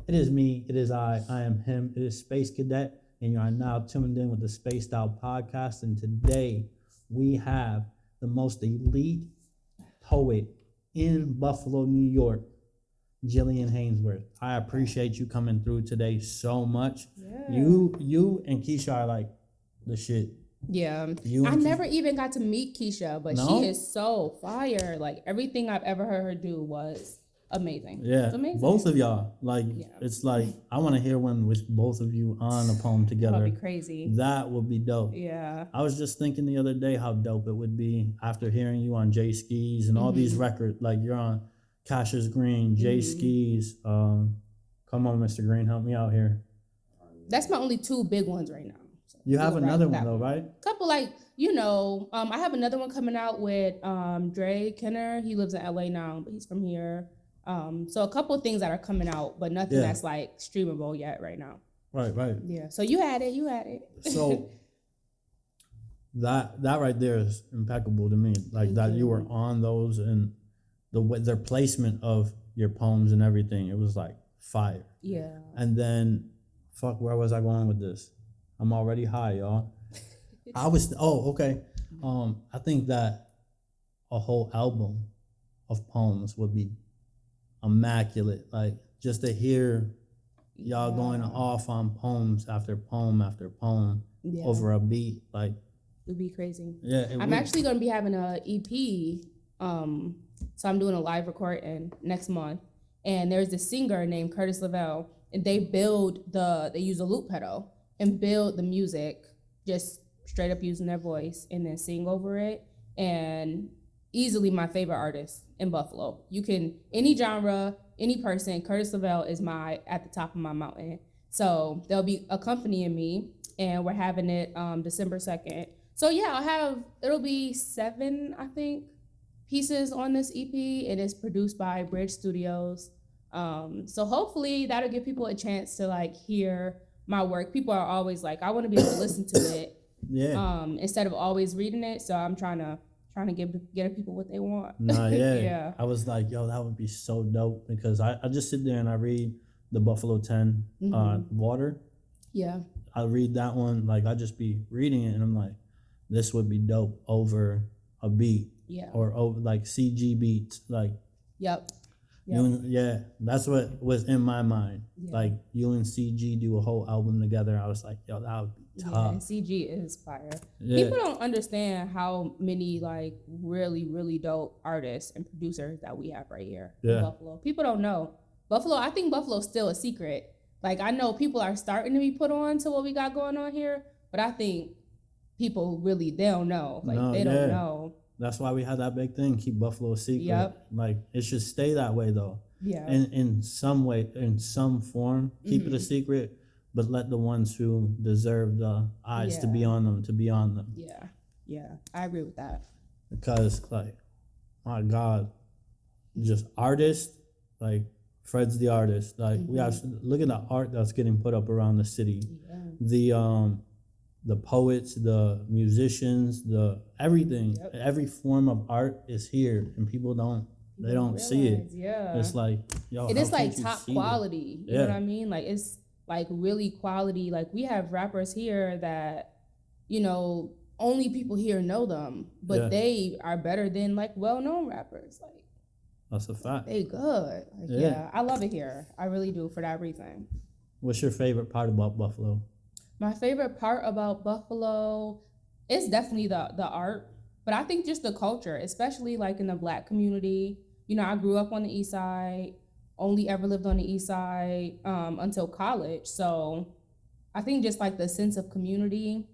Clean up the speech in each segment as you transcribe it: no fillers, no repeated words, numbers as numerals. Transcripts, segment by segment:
It is me. It is I am him. It is Space Cadet, and you are now tuned in with the Spaced Out Podcast. And today we have the most elite poet in Buffalo, New York, Jillian Hanesworth. I appreciate you coming through today so much. Yeah. You and Keisha are like the shit. Yeah. I never even got to meet Keisha, but she is so fire. Like everything I've ever heard her do was amazing. Yeah. It's amazing. Both of y'all. Like it's like I want to hear one with both of you on a poem together. That'd be crazy. That would be dope. Yeah. I was just thinking the other day how dope it would be after hearing you on Jae Skeese and all these records. Like you're on Cashisgreen, Jae Skeese. Come on, Mr. Green, help me out here. That's my only two big ones right now. So you have another one though, right? Couple I have another one coming out with Dre Kenner. He lives in LA now, but he's from here. So a couple of things that are coming out, but nothing that's like streamable yet right now. Right. Yeah. So you had it. So that right there is impeccable to me. Like that you were on those and their placement of your poems and everything. It was like fire. Yeah. And then, where was I going with this? I'm already high, y'all. Okay. I think that a whole album of poems would be immaculate. Like just to hear y'all going off on poems after poem after poem over a beat, like it'd be crazy. Yeah, I'm actually gonna be having a EP. So I'm doing a live recording next month, and there's this singer named Curtis Lavelle, and they use a loop pedal and build the music just straight up using their voice and then sing over it. And easily my favorite artist in Buffalo. You can, any genre, any person, Curtis Lavelle is at the top of my mountain. So they'll be accompanying me, and we're having it December 2nd. So yeah, it'll be 7, I think, pieces on this EP, and it's produced by Bridge Studios. So hopefully that'll give people a chance to like hear my work. People are always like, I want to be able to listen to it. Yeah. Instead of always reading it. So I'm trying to get people what they want. Nah, yeah. I was like, yo, that would be so dope because I just sit there and I read the Buffalo 10 Water. Yeah. I read that one, like I just be reading it and I'm like, this would be dope over a beat. Yeah. Or over like CG beats. Like Yep. That's what was in my mind. Yeah. Like you and CG do a whole album together. I was like, yo, that would be tough. Yeah, and CG is fire. Yeah. People don't understand how many like really, really dope artists and producers that we have right here in Buffalo. People don't know. I think Buffalo's still a secret. Like I know people are starting to be put on to what we got going on here, but I think people really, they don't know. Like they don't know. That's why we had that big thing, keep Buffalo a secret. Yep. Like it should stay that way though. Yeah. And in some way, in some form, keep it a secret, but let the ones who deserve the eyes to be on them. Yeah. Yeah. I agree with that. Because like, my God, just artists, like Fred's the artist. Like we have look at the art that's getting put up around the city. Yeah. The poets, the musicians, the everything, every form of art is here, and people don't see it. Yeah, it's like, yo, it is like top quality. You know what I mean? Like it's like really quality. Like we have rappers here that, only people here know them, but they are better than like well-known rappers. Like that's a fact. They good. Like, I love it here. I really do for that reason. What's your favorite part about Buffalo? My favorite part about Buffalo is definitely the art, but I think just the culture, especially like in the Black community. I grew up on the Eastside, only ever lived on the Eastside until college. So I think just like the sense of community,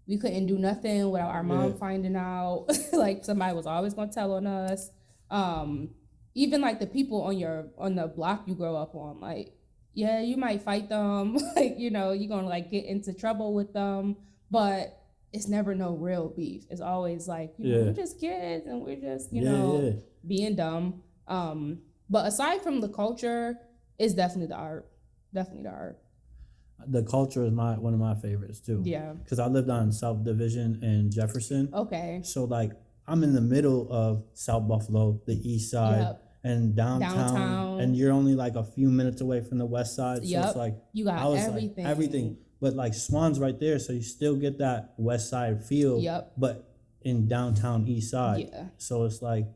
we couldn't do nothing without our mom finding out. Like somebody was always gonna tell on us. Even like the people on the block you grow up on, like, yeah, you might fight them, like, you're gonna like get into trouble with them, but it's never no real beef. It's always like, we're just kids and we're just, being dumb. But aside from the culture, it's definitely the art. The culture is one of my favorites too. Yeah. Because I lived on South Division in Jefferson. Okay. So like I'm in the middle of South Buffalo, the East Side, and downtown, and you're only like a few minutes away from the west side. So it's like you got everything. Like, everything. But like Swan's right there, so you still get that west side feel. Yep. But in downtown Eastside. Yeah. So it's like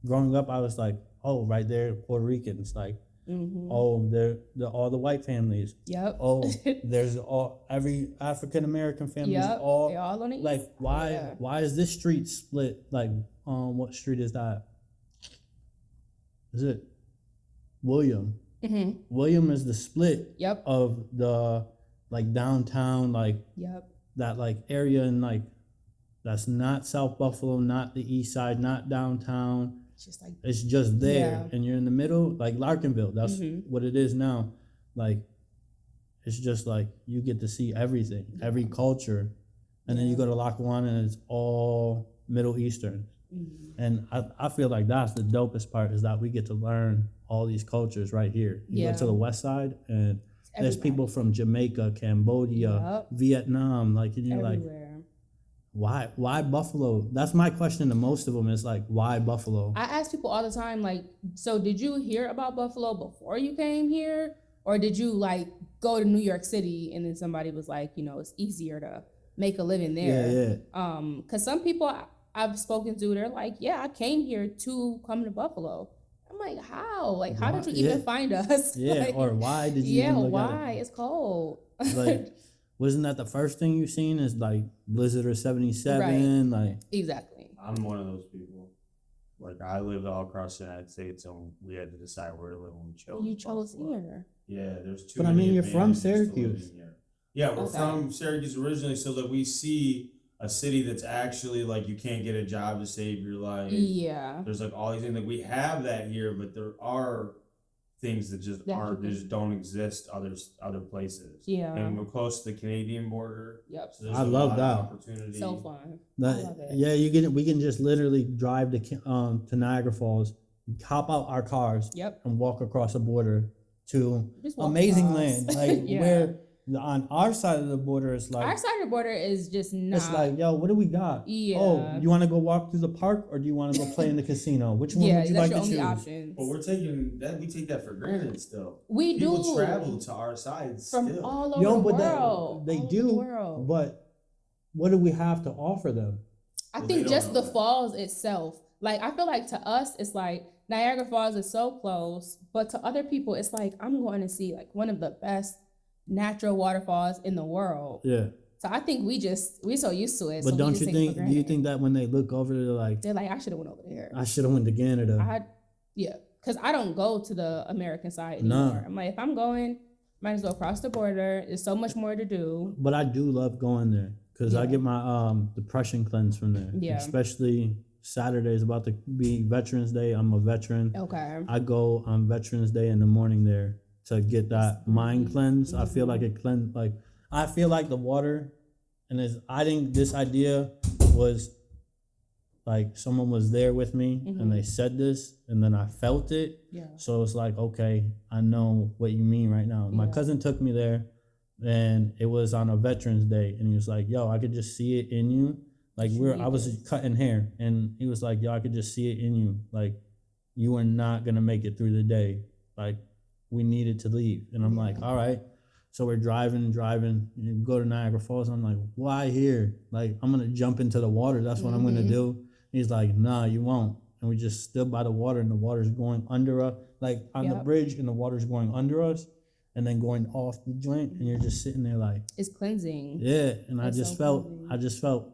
growing up, I was like, oh, right there, Puerto Ricans. Like, oh, they're all the white families. Yep. Oh, there's every African American family. Yep. They're all on the like east. Why is this street split? Like, what street is that? Is it William? Mm-hmm. William is the split. Yep. Of the like downtown, like that like area, and like that's not South Buffalo, not the East Side, not downtown. It's just there, and you're in the middle, like Larkinville. That's what it is now. Like, it's just like you get to see everything, every culture, and then you go to Lackawanna and it's all Middle Eastern. And I feel like that's the dopest part, is that we get to learn all these cultures right here. You go to the west side and there's people from Jamaica, Cambodia, Vietnam, like, and you're everywhere. Like, why Buffalo? That's my question to most of them, is like, why Buffalo? I ask people all the time, like, so did you hear about Buffalo before you came here? Or did you like go to New York City and then somebody was like, you know, it's easier to make a living there? Yeah. Cause some people I've spoken to, they're like, yeah, I came here to come to Buffalo. I'm like, how? Like, how did you even find us? Yeah, like, or why did you even look why? at it? It's cold. Like, wasn't that the first thing you seen, is like Blizzard or 77? Right. Like, exactly. I'm one of those people. Like, I lived all across the United States, and we had to decide where to live when we chose. You chose here. Yeah, there's two. But I mean, you're from Syracuse. Yeah, we're from Syracuse originally, so that we see a city that's actually like, you can't get a job to save your life. Yeah. There's like all these things, like we have that here, but there are things that just just don't exist other places. Yeah. And we're close to the Canadian border. Yep. So there's I love that. Opportunity. So fun. I love it. Yeah, we can just literally drive to Niagara Falls, hop out our cars, and walk across the border to amazing land. Like where on our side of the border, it's like, our side of the border is just not. It's like, yo, what do we got? Yeah. Oh, you want to go walk through the park, or do you want to go play in the casino? Which one would you like to choose? Options. But we take that for granted still. We do. People travel to our side from still. all over the world. They do. But what do we have to offer them? I think just the falls itself. Like, I feel like to us, it's like Niagara Falls is so close, but to other people, it's like, I'm going to see like one of the best natural waterfalls in the world. Yeah. So I think we're so used to it. But so don't you think? Do you think that when they look over, they're like, I should have went over there. I should have went to Canada. Because I don't go to the American side anymore. I'm like, if I'm going, might as well cross the border. There's so much more to do. But I do love going there, because I get my depression cleanse from there. Yeah. Especially Saturday is about to be Veterans Day. I'm a veteran. Okay. I go on Veterans Day in the morning there to get that mind cleanse. I feel like it cleanse. Like, I feel like the water, and I think this idea was like someone was there with me and they said this, and then I felt it. Yeah. So it's like, okay, I know what you mean right now. My cousin took me there, and it was on a Veterans Day, and he was like, yo, I could just see it in you. Like, I was cutting hair, and he was like, yo, I could just see it in you. Like, you are not gonna make it through the day. Like, we needed to leave. And I'm like, all right. So we're driving, you go to Niagara Falls. I'm like, why here? Like, I'm gonna jump into the water. That's what I'm gonna do. He's like, nah, you won't. And we just stood by the water, and the water's going under us, like on the bridge, and the water's going under us, and then going off the joint, and you're just sitting there like, it's cleansing. Yeah. And I just felt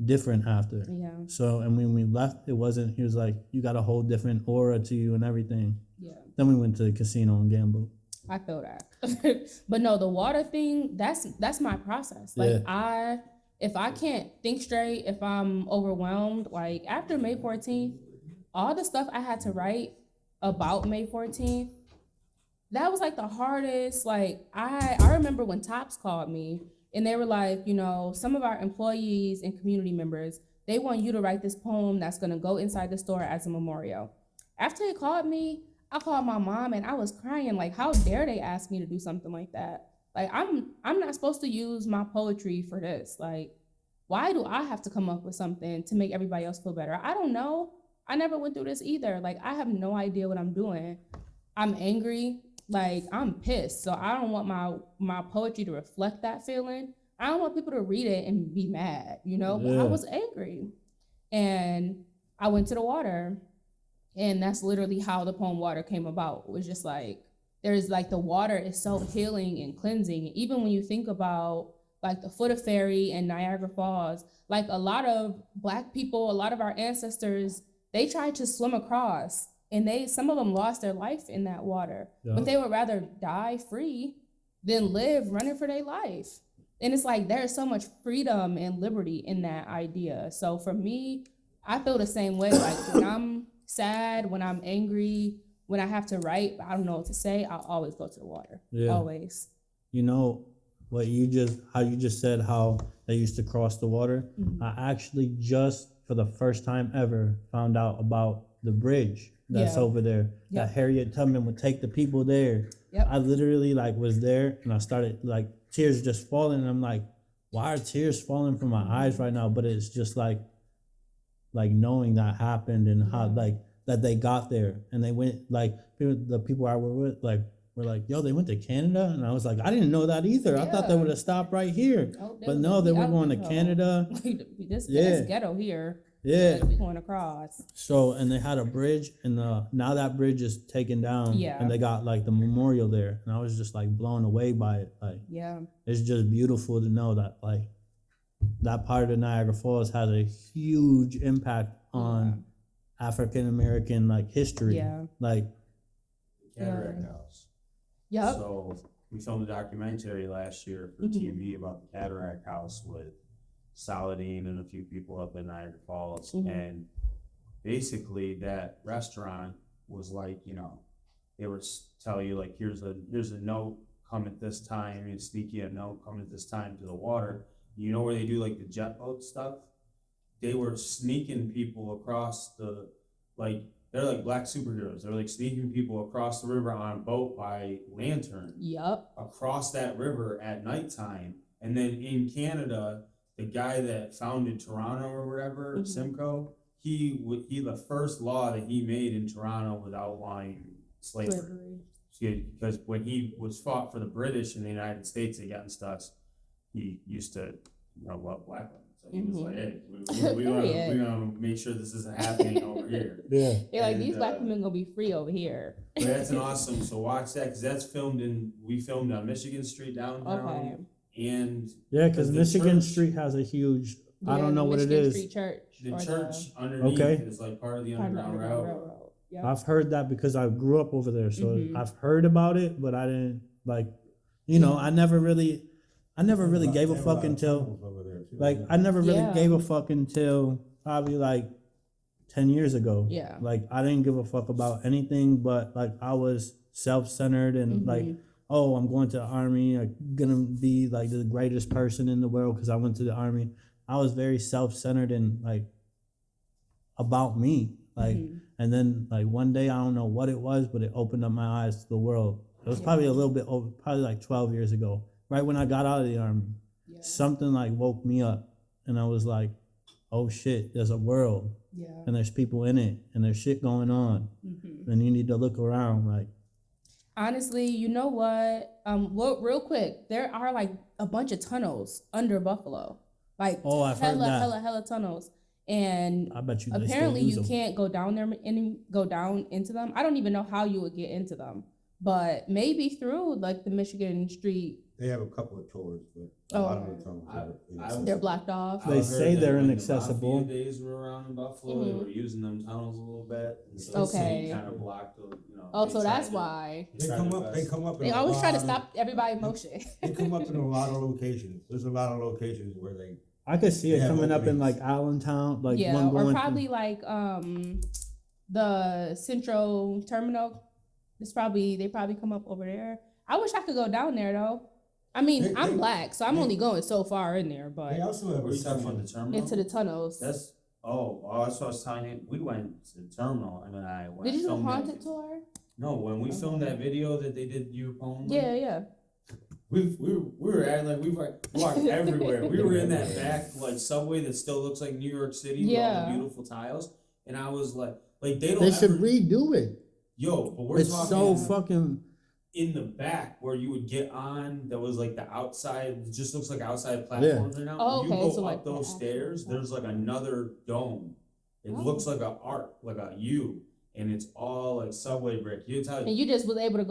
different after. Yeah. So, and when we left, he was like, you got a whole different aura to you and everything. Yeah. Then we went to the casino and gambled. I feel that. But no, the water thing, that's my process. Like, if I can't think straight, if I'm overwhelmed, like after May 14th, all the stuff I had to write about May 14th, that was like the hardest. Like, I remember when Tops called me, and they were like, you know, some of our employees and community members, they want you to write this poem that's going to go inside the store as a memorial. After they called me, I called my mom, and I was crying. Like, how dare they ask me to do something like that? Like, I'm not supposed to use my poetry for this. Like, why do I have to come up with something to make everybody else feel better? I don't know. I never went through this either. Like, I have no idea what I'm doing. I'm angry. Like, I'm pissed. So I don't want my poetry to reflect that feeling. I don't want people to read it and be mad, you know? But I was angry. And I went to the water. And that's literally how the poem Water came about. It was just like, there's like the water is so healing and cleansing. Even when you think about like the Foot of Fairy and Niagara Falls, like a lot of Black people, a lot of our ancestors, they tried to swim across and some of them lost their life in that water, but they would rather die free than live running for their life. And it's like, there's so much freedom and liberty in that idea. So for me, I feel the same way. Like when I'm sad, when I'm angry, when I have to write, but I don't know what to say, I'll always go to the water. Yeah. Always. You know, how you just said how they used to cross the water. Mm-hmm. I actually just, for the first time ever, found out about the bridge that's over there. That Harriet Tubman would take the people there. I literally was there and I started tears just falling. And I'm like, why are tears falling from my eyes right now? But it's just like knowing that happened and how that they got there and they went the people I were with were like, yo, they went to Canada? And I was like, I didn't know that either. Yeah. I thought they would have stopped right here. But no, they were going to Canada. This ghetto here. Yeah. We going across. So, and they had a bridge and now that bridge is taken down. Yeah. And they got the memorial there. And I was just blown away by it. It's just beautiful to know that that part of the Niagara Falls has a huge impact on African American history. Yeah. Cataract House. Yep. So we filmed a documentary last year for TV about the Cataract House with Saladin and a few people up in Niagara Falls. And basically that restaurant was they were tell you here's a note, come at this time, and sneak you a note, come at this time to the water. You know where they do the jet boat stuff? They were sneaking people across the they're Black superheroes. They're sneaking people across the river on a boat by lantern. Yep. Across that river at nighttime. And then in Canada, the guy that founded Toronto or whatever, Simcoe, he the first law that he made in Toronto was outlawing slavery. Because when he was fought for the British in the United States against us, he used to love Black women. So he was hey, we want to make sure this isn't happening over here. Yeah. They're these Black women gonna be free over here. But that's an awesome. So watch that because that's we filmed on Michigan Street downtown. Okay. And because Michigan Street has a huge. I don't know what it is. Street Church. The church underneath is part of the Underground Railroad. Yep. I've heard that because I grew up over there, so I've heard about it, but I didn't I never really gave a fuck until I never really gave a fuck until probably 10 years ago. Yeah. I didn't give a fuck about anything, but I was self-centered and oh, I'm going to the army. I'm gonna be the greatest person in the world because I went to the army. I was very self-centered and about me. And then one day, I don't know what it was, but it opened up my eyes to the world. It was probably a little bit over, probably 12 years ago, right when I got out of the army. Yeah. Something woke me up and I was like, oh shit, there's a world and there's people in it and there's shit going on and you need to look around. Honestly, you know what? Real quick, there are a bunch of tunnels under Buffalo. I've heard that. Hella tunnels. And I bet you apparently you can't go down there and go down into them. I don't even know how you would get into them, but maybe through the Michigan Street. They have a couple of tours, but a lot of the tunnels they're blocked off. They say they're inaccessible. The days were around in Buffalo. They were using them tunnels a little bit. And so okay. Kind of blocked the, so that's why. They come up. They always try to stop everybody's motion. They come up in a lot of locations. There's a lot of locations where I could see it coming up in Allentown, or probably the Central Terminal. They probably come up over there. I wish I could go down there though. I mean, I'm Black, so I'm only going so far in there. But they also have the terminal into the tunnels. That's that's what I was telling you. We went to the terminal, and then I went. Did you do a haunted tour? No, when we filmed that video that they did your poem. Yeah. We were acting we walked everywhere. We were in that back subway that still looks like New York City with all the beautiful tiles. And I was like they don't. They should redo it. Yo, but we're It's talking so fucking. in the back where you would get on. That was like the outside. It just looks like outside platforms right now. Oh, You okay, go so up like those stairs. There's like another dome. It Oh. looks like a arc, like a U, and it's all like subway brick. You tell. And you just was able to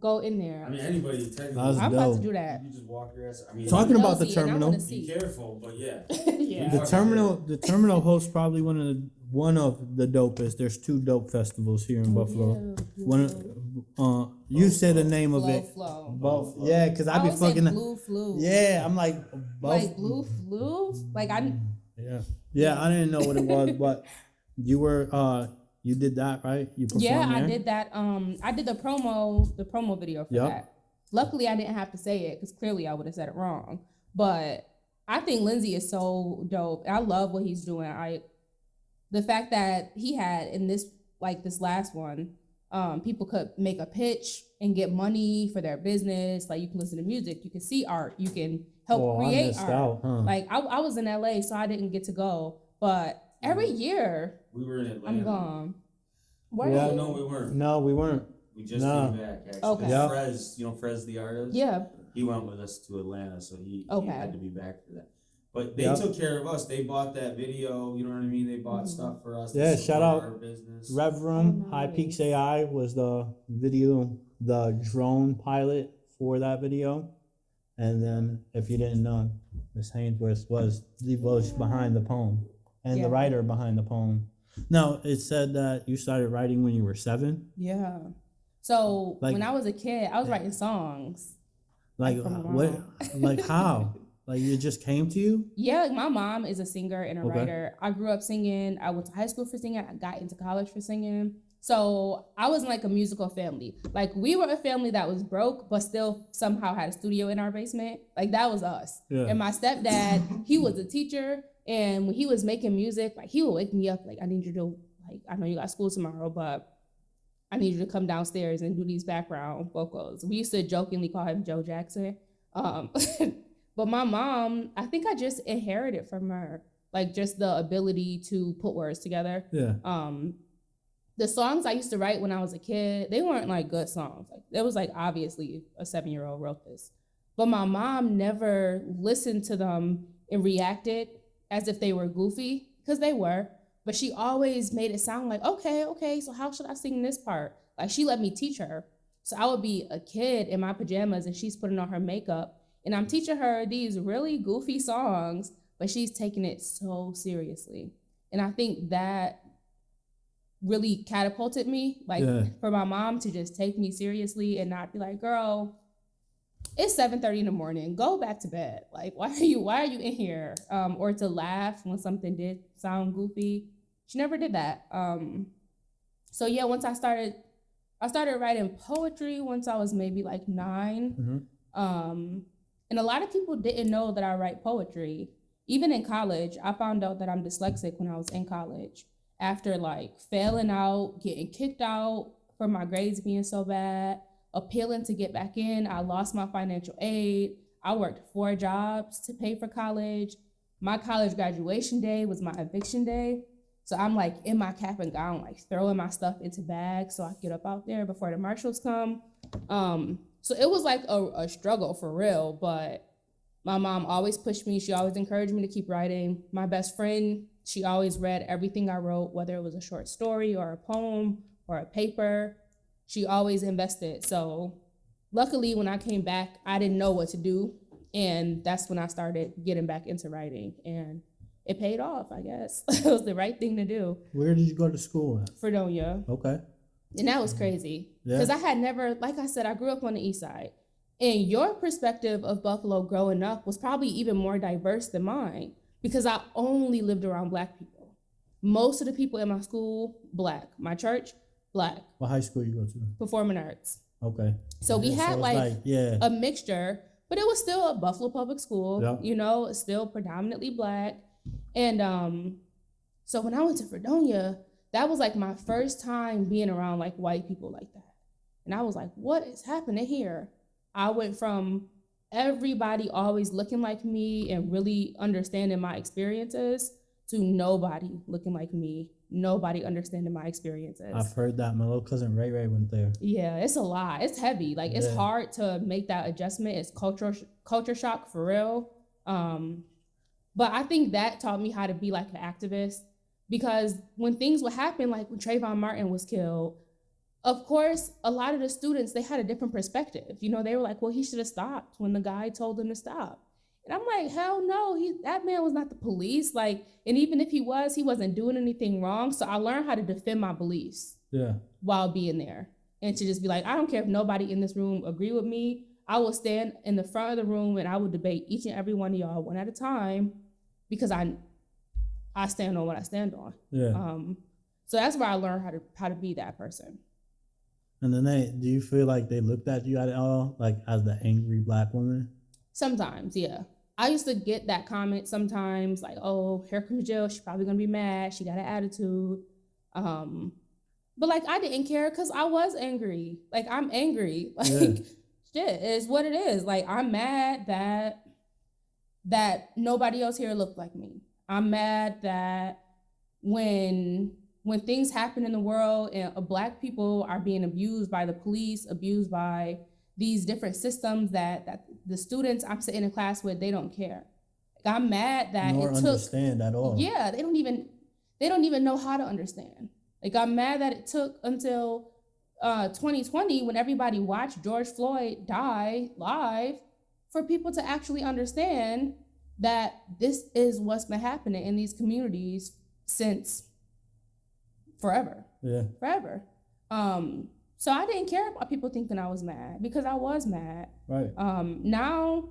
go in there. I mean, anybody technically. That's I'm about to dope. do that. You just walk your ass. I mean, Talking about the Nosy, and I terminal. wanna be see. careful, but yeah. Yeah. The terminal hosts probably one of the dopest. There's 2 dope festivals here in Buffalo. You say the name of it. Flow. Both. Yeah, because I be always say fucking. blue flu. Yeah, I'm like both. Like blue flu. Like I. Yeah, I didn't know what it was, but you were you did that, right? You performed Yeah, there? I did that. I did the promo video for Yep. that. Luckily, I didn't have to say it because clearly I would have said it wrong. But I think Lindsay is so dope. I love what he's doing. The fact that he had in this last one, people could make a pitch and get money for their business. Like you can listen to music, you can see art, you can help I create missed art. out, huh? Like I was in LA, so I didn't get to go. But every year We were in Atlanta. I'm gone. Where Yeah. you? No, we weren't. No, we weren't. We just No. came back. Actually, Okay. Yeah. Frez, you know Frez the artist. Yeah. He went with us to Atlanta, so he Okay. had to be back for that. But they Yep. took care of us. They bought that video. You know what I mean? They bought Mhm. stuff for us. to Yeah, support shout out our business. Rev Room, Oh, High nice. Peaks AI was the video, the drone pilot for that video. And then, if you didn't know, Miss Hanesworth was the voice behind the poem and Yeah. the writer behind the poem. No, it said that you started writing when you were 7. Yeah. So Like- when I was a kid, I was writing songs. Like From my what? mom. Like how? Like it just came to you? Yeah, like my mom is a singer and a Okay. writer. I grew up singing. I went to high school for singing. I got into college for singing. So I was in like a musical family. Like we were a family that was broke, but still somehow had a studio in our basement. Like that was us. Yeah. And my stepdad, he was a teacher. And when he was making music, like he would wake me up, like, I need you to, like, I know you got school tomorrow, but I need you to come downstairs and do these background vocals. We used to jokingly call him Joe Jackson. But my mom, I think I just inherited from her, like just the ability to put words together. Yeah. The songs I used to write when I was a kid, they weren't like good songs. Like it was like obviously a 7-year-old wrote this. But my mom never listened to them and reacted as if they were goofy, because they were. But she always made it sound like, okay, so how should I sing this part? Like she let me teach her. So I would be a kid in my pajamas and she's putting on her makeup and I'm teaching her these really goofy songs, but she's taking it so seriously. And I think that really catapulted me, like for my mom to just take me seriously and not be like, girl, it's 7:30 in the morning, go back to bed. Like, why are you in here? Or to laugh when something did sound goofy. She never did that. So yeah, once I started writing poetry once I was maybe like 9. Mm-hmm. And a lot of people didn't know that I write poetry. Even in college, I found out that I'm dyslexic when I was in college. After like failing out, getting kicked out for my grades being so bad, appealing to get back in, I lost my financial aid. I worked 4 jobs to pay for college. My college graduation day was my eviction day. So I'm like in my cap and gown, like throwing my stuff into bags so I get up out there before the marshals come. So it was like a struggle for real, but my mom always pushed me. She always encouraged me to keep writing. My best friend, she always read everything I wrote, whether it was a short story or a poem or a paper. She always invested. So luckily when I came back, I didn't know what to do. And that's when I started getting back into writing. And it paid off, I guess. It was the right thing to do. Where did you go to school at? Fredonia. Okay. And that was crazy. Because I had never, like I said, I grew up on the Eastside. And your perspective of Buffalo growing up was probably even more diverse than mine. Because I only lived around Black people. Most of the people in my school, Black. My church, Black. What high school you go to? Performing arts. Okay. So we had it's a mixture, but it was still a Buffalo public school. Yeah. You know, it's still predominantly Black. And so when I went to Fredonia, that was like my first time being around like white people like that. And I was like, what is happening here? I went from everybody always looking like me and really understanding my experiences to nobody looking like me, nobody understanding my experiences. I've heard that. My little cousin Ray went there. Yeah, it's a lot. It's heavy. Like it's hard to make that adjustment. It's culture shock for real. But I think that taught me how to be like an activist, because when things would happen, like when Trayvon Martin was killed, of course, a lot of the students, they had a different perspective. You know, they were like, well, he should have stopped when the guy told him to stop. And I'm like, hell no, that man was not the police. Like, and even if he wasn't doing anything wrong. So I learned how to defend my beliefs while being there. And to just be like, I don't care if nobody in this room agree with me. I will stand in the front of the room and I will debate each and every one of y'all one at a time, because I stand on what I stand on. Yeah. So that's where I learned how to be that person. And then do you feel like they looked at you at all, like as the angry Black woman? Sometimes, yeah. I used to get that comment sometimes, like, oh, here comes Jill. She's probably going to be mad. She got an attitude. But, like, I didn't care because I was angry. Like, I'm angry. Like, shit, it's what it is. Like, I'm mad that nobody else here looked like me. I'm mad that when things happen in the world and Black people are being abused by the police, abused by these different systems that the students I'm sitting in class with, they don't care. Like, I'm mad that Nor it took understand at all. Yeah, they don't even know how to understand. Like, I'm mad that it took until 2020, when everybody watched George Floyd die live, for people to actually understand that this is what's been happening in these communities since forever. Yeah. Forever. So I didn't care about people thinking I was mad, because I was mad. Right. Now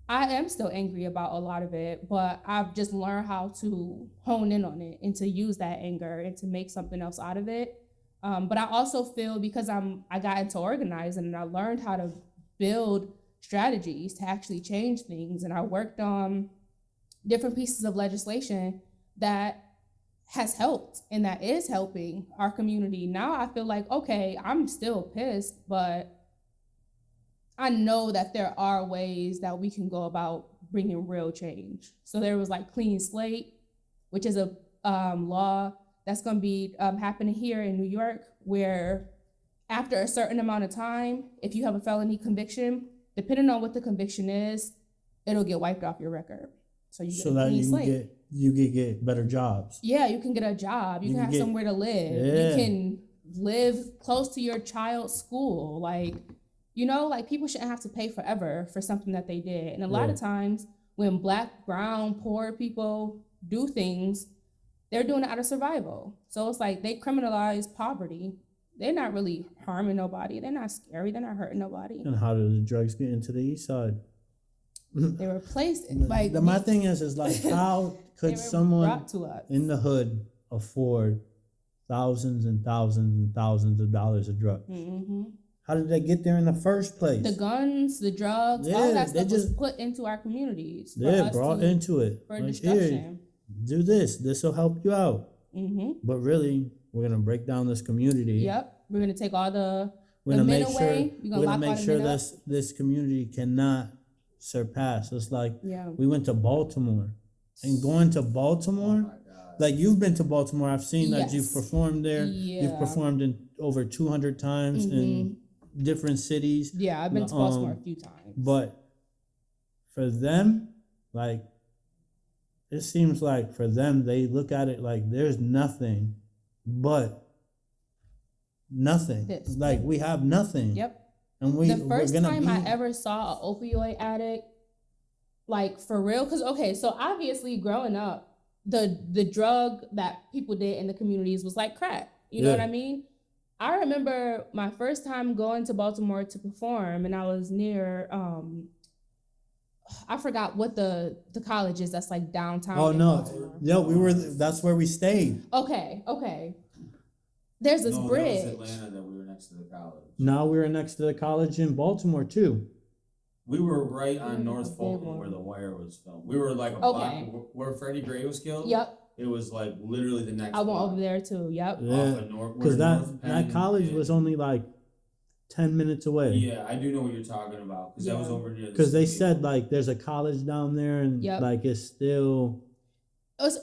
I am still angry about a lot of it, but I've just learned how to hone in on it and to use that anger and to make something else out of it. But I also feel, because I got into organizing and I learned how to build strategies to actually change things, and I worked on different pieces of legislation that has helped and that is helping our community. Now I feel like, okay, I'm still pissed, but I know that there are ways that we can go about bringing real change. So there was like Clean Slate, which is a law that's going to be happening here in New York, where after a certain amount of time, if you have a felony conviction, depending on what the conviction is, it'll get wiped off your record. So you get a clean slate. You can get better jobs. Yeah, you can get a job. You can have somewhere to live. Yeah. You can live close to your child's school. Like, you know, like, people shouldn't have to pay forever for something that they did. And a lot of times when Black, brown, poor people do things, they're doing it out of survival. So it's like they criminalize poverty. They're not really harming nobody. They're not scary. They're not hurting nobody. And how do the drugs get into the Eastside? They replaced it. Like, my thing is like, how could someone in the hood afford thousands and thousands and thousands of dollars of drugs? Mm-hmm. How did they get there in the first place? The guns, the drugs, all that stuff was put into our communities. Brought into it. For like, destruction. Here, do this. This will help you out. Mm-hmm. But really, we're going to break down this community. Yep. We're going to take all the men away. We're going to make sure this community cannot surpass. It's like, we went to Baltimore. And going to Baltimore, like, you've been to Baltimore. I've seen that you've performed there. Yeah. You've performed in over 200 times in different cities. Yeah, I've been to Baltimore a few times. But for them, like, it seems like for them, they look at it like there's nothing but nothing. Like, we have nothing. Yep. And the first time I ever saw an opioid addict, like, for real, because, okay, so obviously growing up, the drug that people did in the communities was like crack. You know what I mean? I remember my first time going to Baltimore to perform, and I was near, I forgot what the college is that's like downtown. Oh, no. Baltimore. That's where we stayed. Okay. There's this bridge. That was Atlanta that we were next to the college. No, we were next to the college in Baltimore, too. We were right on North Fulton where The Wire was filmed. We were like a block where Freddie Gray was killed. Yep. It was like literally the next I went block. over there too. Yep. Yeah. Because that college was only like 10 minutes away. Yeah, I do know what you're talking about. Because that was over near. Because they said like there's a college down there and like it's still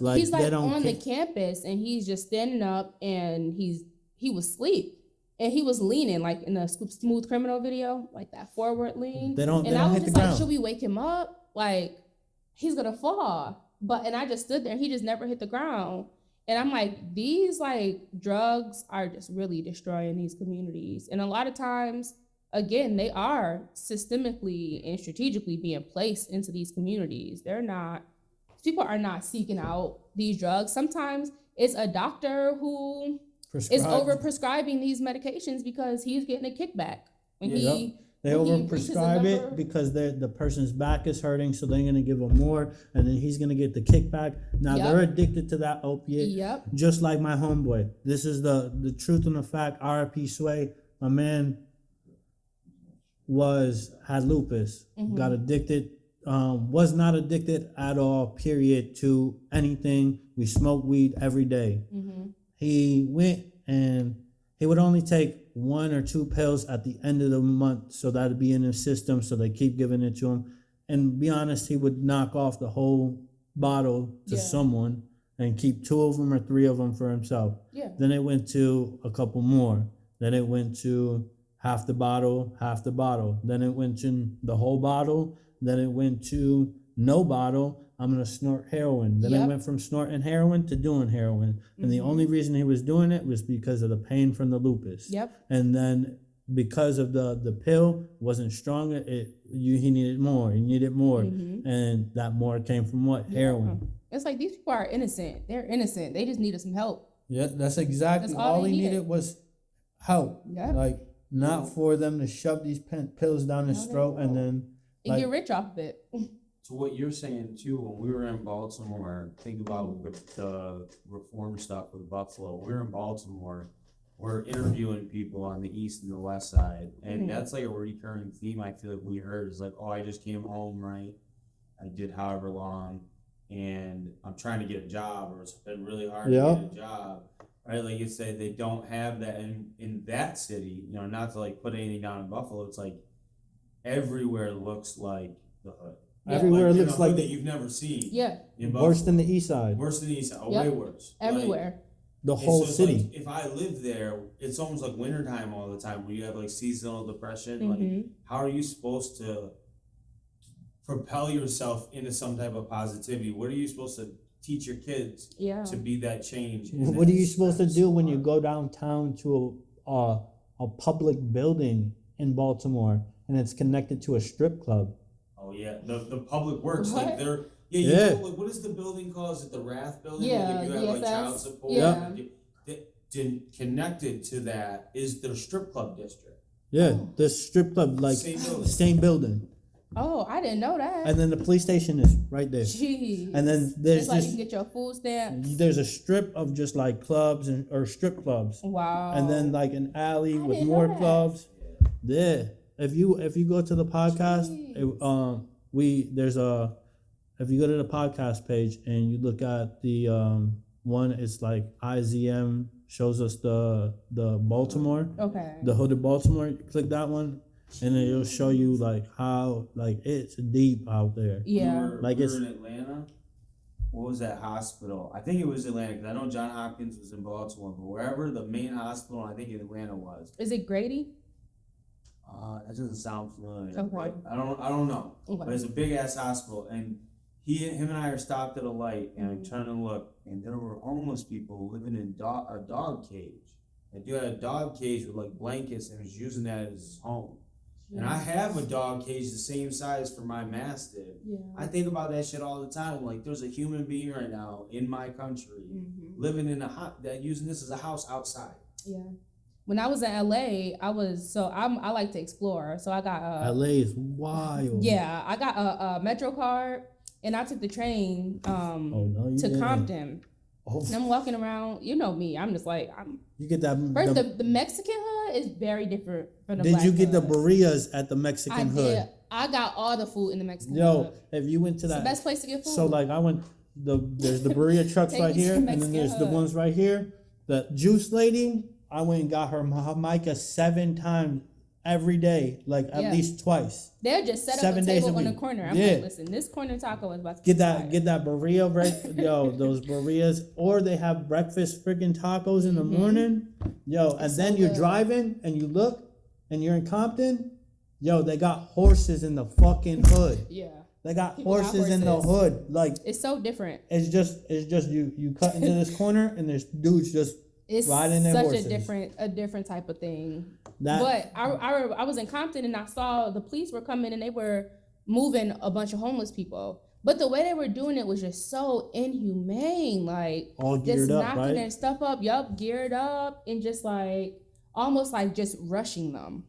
Like, He's they like don't on the care. campus and he's just standing up and he was asleep. And he was leaning like in the Smooth Criminal video, like that forward lean. They don't And I was hit the just like, ground. should we wake him up? Like, he's gonna fall. And I just stood there and he just never hit the ground. And I'm like, these like drugs are just really destroying these communities. And a lot of times, again, they are systemically and strategically being placed into these communities. People are not seeking out these drugs. Sometimes it's a doctor who is over prescribing these medications because he's getting a kickback. They overprescribe it because the person's back is hurting, so they're gonna give him more, and then he's gonna get the kickback. Now they're addicted to that opiate. Yep. Just like my homeboy. This is the truth and the fact. R.I.P. Sway. My man had lupus, got addicted. Was not addicted at all. Period. To anything. We smoked weed every day. He went and he would only take 1 or 2 pills at the end of the month, so that'd be in his system, so they keep giving it to him. And be honest, he would knock off the whole bottle to someone and keep 2 of them or 3 of them for himself. Then it went to a couple more. Then it went to half the bottle. Then it went to the whole bottle. Then it went to no bottle. I'm going to snort heroin. Then it went from snorting heroin to doing heroin. And the only reason he was doing it was because of the pain from the lupus. And then because of the pill wasn't strong, he needed more. He needed more. And that more came from what? Heroin. It's like these people are innocent. They're innocent. They just needed some help. Yeah, that's exactly That's all all he they needed needed. was help. Like, not for them to shove these pills down his throat and then And get rich off of it. To what you're saying too, when we were in Baltimore, think about the reform stuff with Buffalo. We were in Baltimore, we're interviewing people on the east and the west side, and that's like a recurring theme I feel like we heard is like, oh, I just came home, right? I did however long, and I'm trying to get a job, or it's been really hard to get a job, right? Like you said, they don't have that in that city. You know, not to like put anything down in Buffalo, it's like everywhere looks like the hood. Everywhere like, looks like that you've never seen. worse In Buffalo. than the east side. Worse than the east side. Way worse. Everywhere. The whole city. Like, if I lived there, it's almost like wintertime all the time where you have like seasonal depression. Like, how are you supposed to propel yourself into some type of positivity? What are you supposed to teach your kids to be that change? What are you supposed to do when you go downtown to a public building in Baltimore and it's connected to a strip club? Oh yeah, the public works What? like they're You know, like, what is the building called? Is it the Rath building? Yeah, Like you have like child support. Yeah. Connected to that is their strip club district. Yeah, the strip club, like same building. Oh, I didn't know that. And then the police station is right there. Jeez. And then there's it's like just you can get your food stamps. there's a strip of just like clubs or strip clubs. Wow. And then like an alley with didn't more know that. clubs. Yeah. If you go to the podcast, if you go to the podcast page and you look at the one, it's like IZM shows us the Baltimore. Okay. The hood of Baltimore. Click that one, and then it'll show you like how like it's deep out there. Yeah. Like we it's were in Atlanta. What was that hospital? I think it was Atlanta because I know John Hopkins was in Baltimore, but wherever the main hospital, I think in Atlanta was. Is it Grady? That doesn't sound familiar. Okay. But I don't know. Okay. But it's a big ass hospital, and him and I are stopped at a light, and I turn and look, and there were homeless people living in a dog cage. And dude had a dog cage with like blankets, and was using that as his home. Yeah. And I have a dog cage the same size for my Mastiff. Yeah. I think about that shit all the time. Like, there's a human being right now in my country living in using this as a house outside. Yeah. When I was in LA, I like to explore. So I got LA is wild. Yeah, I got a Metro card, and I took the train to Compton. Oh. And I'm walking around. You know me. I'm just like You get that. First, the Mexican hood is very different from the Did black you get the hood. burritos at the Mexican I hood? did. I got all the food in the Mexican Yo, hood. if you went to It's that, the best place to get food. so like I went. There's the burrito trucks Take right me to here, the and then Mexican there's the hood. ones right here. The juice lady, I went and got her Jamaica 7 times every day, like at Yeah. least twice. They'll just set up 7 a days table a on the week. corner. I'm Yeah. like, listen, this corner taco is about to Get be that fire. get that burrito, right? Yo, those burritos, or they have breakfast freaking tacos in the morning. Yo, and It's then so you're good. driving and you look and you're in Compton. Yo, they got horses in the fucking hood. Yeah. They got People got horses in the horses. hood. Like It's so different. it's just you cut into this corner and there's dudes just It's riding their such horses. a different type of thing. That But I was in Compton and I saw the police were coming and they were moving a bunch of homeless people. But the way they were doing it was just so inhumane. Like all just geared up, knocking right? their stuff up, geared up, and just like almost like just rushing them.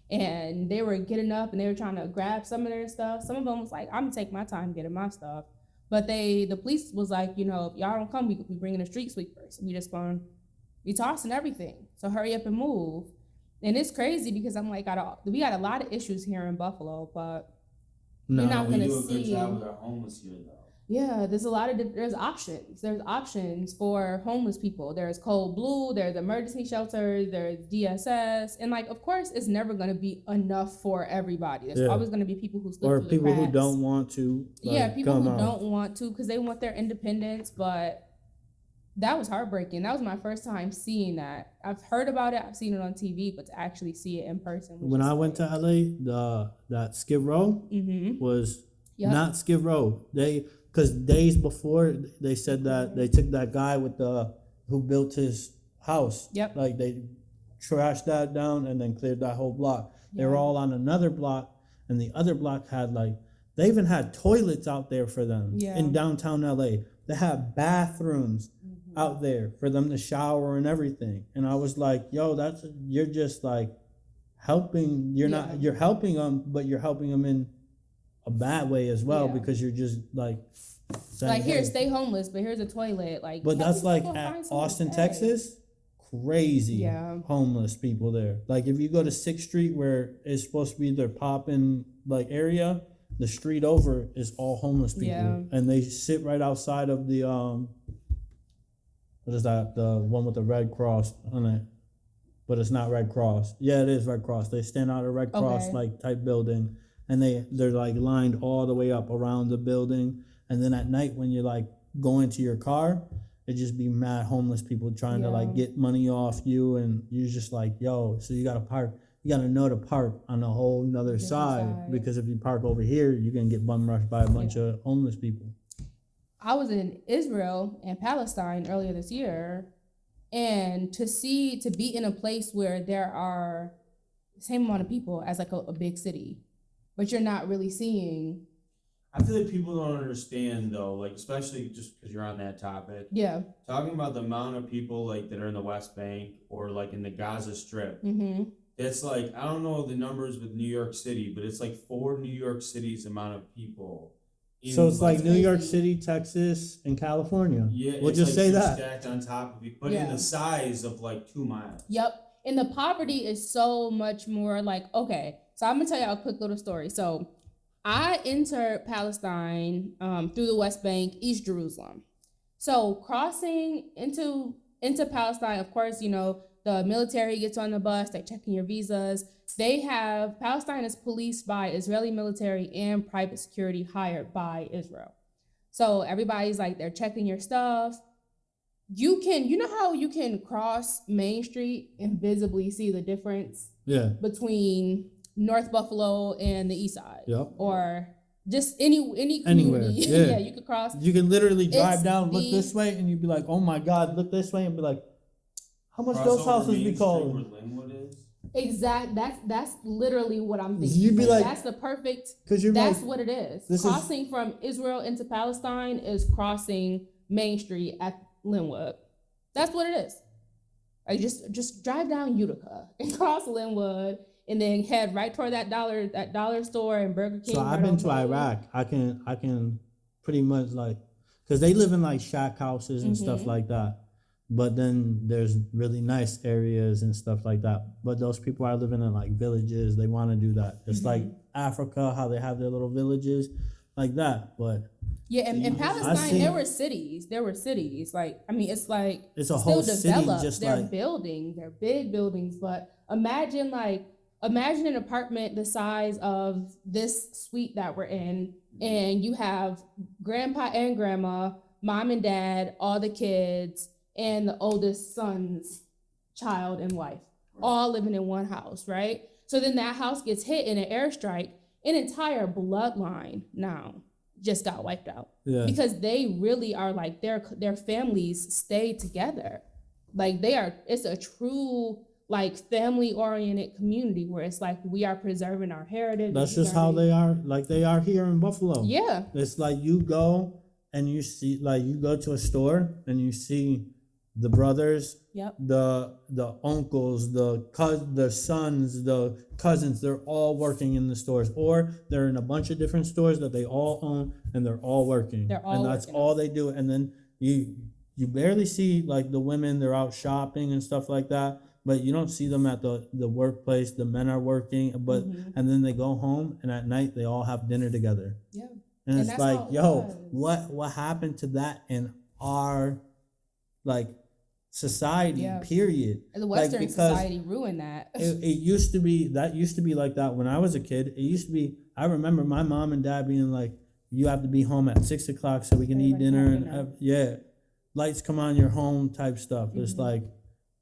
And they were getting up and they were trying to grab some of their stuff. Some of them was like, I'm gonna take my time getting my stuff. But the police was like, if y'all don't come, we bringing the street sweepers. We just going, we tossing everything. So hurry up and move. And it's crazy because I'm like, we got a lot of issues here in Buffalo, but No, you're not We gonna do a good see. job with our homeless here, though. Yeah, there's a lot of there's options. There's options for homeless people. There's Cold Blue, there's emergency shelters, there's DSS, and like of course it's never gonna be enough for everybody. There's Yeah. always gonna be people who slip or through people the who cracks. don't want to. Like, People come who out. don't want to because they want their independence, but that was heartbreaking. That was my first time seeing that. I've heard about it, I've seen it on TV, but to actually see it in person. When I went to LA, that Skid Row was not Skid Row. Because days before they said that they took that guy who built his house. Yep. Like they trashed that down and then cleared that whole block. They were Yeah. all on another block, and the other block had they even had toilets out there for them in downtown LA. They had bathrooms out there for them to shower and everything. And I was like, yo, you're just like helping. You're helping them, but you're helping them in a bad way as well because you're just like saying, here, hey. stay homeless, but here's a toilet. Like, But help that's these like people at find somewhere to Austin, stay. Texas, crazy homeless people there. Like if you go to 6th Street where it's supposed to be their poppin' area, the street over is all homeless people. Yeah. And they sit right outside of the what is that? The one with the Red Cross on it. But it's not Red Cross. Yeah, it is Red Cross. They stand out of Red Cross type building. And they're like lined all the way up around the building. And then at night when you're like going to your car, it just be mad homeless people trying to like get money off you, and you're just like, yo, so you gotta park. You gotta know to park on a whole nother side, because if you park over here, you're gonna get bum rushed by a bunch of homeless people. I was in Israel and Palestine earlier this year, and to be in a place where there are the same amount of people as like a big city, but you're not really seeing. I feel like people don't understand though, like especially just because you're on that topic. Yeah. Talking about the amount of people like that are in the West Bank or like in the Gaza Strip. Mm-hmm. It's like, I don't know the numbers with New York City, but it's like 4 New York City's amount of people. So it's like New York City, Texas, and California. Yeah, we'll it's just like say they're that. stacked on top of it, but in the size of like 2 miles. Yep. And the poverty is so much more like, okay, so I'm gonna tell y'all a quick little story. So I entered Palestine through the West Bank, East Jerusalem. So crossing into Palestine, of course, the military gets on the bus, they're checking your visas. Palestine is policed by Israeli military and private security hired by Israel. So everybody's like, they're checking your stuff. You know how you can cross Main Street and visibly see the difference between North Buffalo and the Eastside? Yep. Or just any community. Anywhere. Yeah. You could cross. You can literally drive down, look this way, and you'd be like, oh my God, look this way, and be like, how much those houses be called? Exact. That's literally what I'm thinking. You'd be like, that's the perfect. Because that's like, what it is. Crossing from Israel into Palestine is crossing Main Street at Linwood. That's what it is. Like just drive down Utica and cross Linwood, and then head right toward that dollar store and Burger King. So I've been to Iraq. I can pretty much like, because they live in like shack houses and stuff like that. But then there's really nice areas and stuff like that. But those people are living in like villages. They want to do that. It's like Africa, how they have their little villages like that. But Yeah, and in I Palestine, see- there were cities. Like, I mean, it's like It's a still whole city, developed. just They're like building, they're big buildings. But imagine an apartment the size of this suite that we're in, and you have grandpa and grandma, mom and dad, all the kids, and the oldest son's child and wife, all living in one house, right? So then that house gets hit in an airstrike, an entire bloodline now just got wiped out. yeah. Because they really are like their families stay together. Like it's a true like family oriented community where it's like we are preserving our heritage. That's just how they are. Like they are here in Buffalo. Yeah. It's like you go and you see, like you go to a store and you see the brothers, Yep. the uncles, the sons, the cousins. They're all working in the stores, or they're in a bunch of different stores that they all own, and they're all working. They're all and that's working. all they do. And then you barely see like the women. They're out shopping and stuff like that. But you don't see them at the workplace. The men are working, but Mhm. and then they go home, and at night they all have dinner together. Yeah. And And it's that's like, how it yo, was. what happened to that in our like society? Yeah. Period. And the Like, Western because society ruined that. It used to be like that when I was a kid. It used to be. I remember my mom and dad being like, "You have to be home at 6 o'clock so we can eat Everybody dinner." have And dinner. yeah, lights come on, you're home type stuff. It's Mhm. like,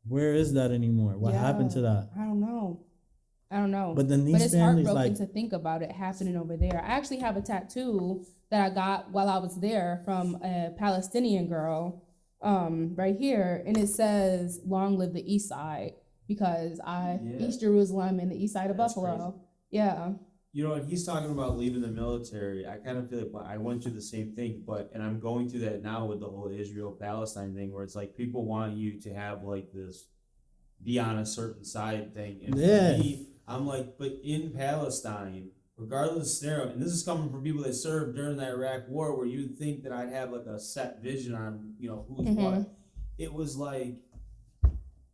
where is that anymore? What happened to Yeah. that? I don't know. But then But these it's families heartbroken like, to think about it happening over there. I actually have a tattoo that I got while I was there from a Palestinian girl, right here, and it says "Long live the Eastside" because East Jerusalem and the East Side of That's Buffalo. crazy. Yeah. You know, when he's talking about leaving the military, I kind of feel like I went through the same thing, and I'm going through that now with the whole Israel-Palestine thing, where it's like people want you to have like this be on a certain side thing. And Yeah. for me, I'm like, but in Palestine, regardless of scenario, and this is coming from people that served during the Iraq War, where you'd think that I'd have like a set vision on, who's Mhm. what. It was like,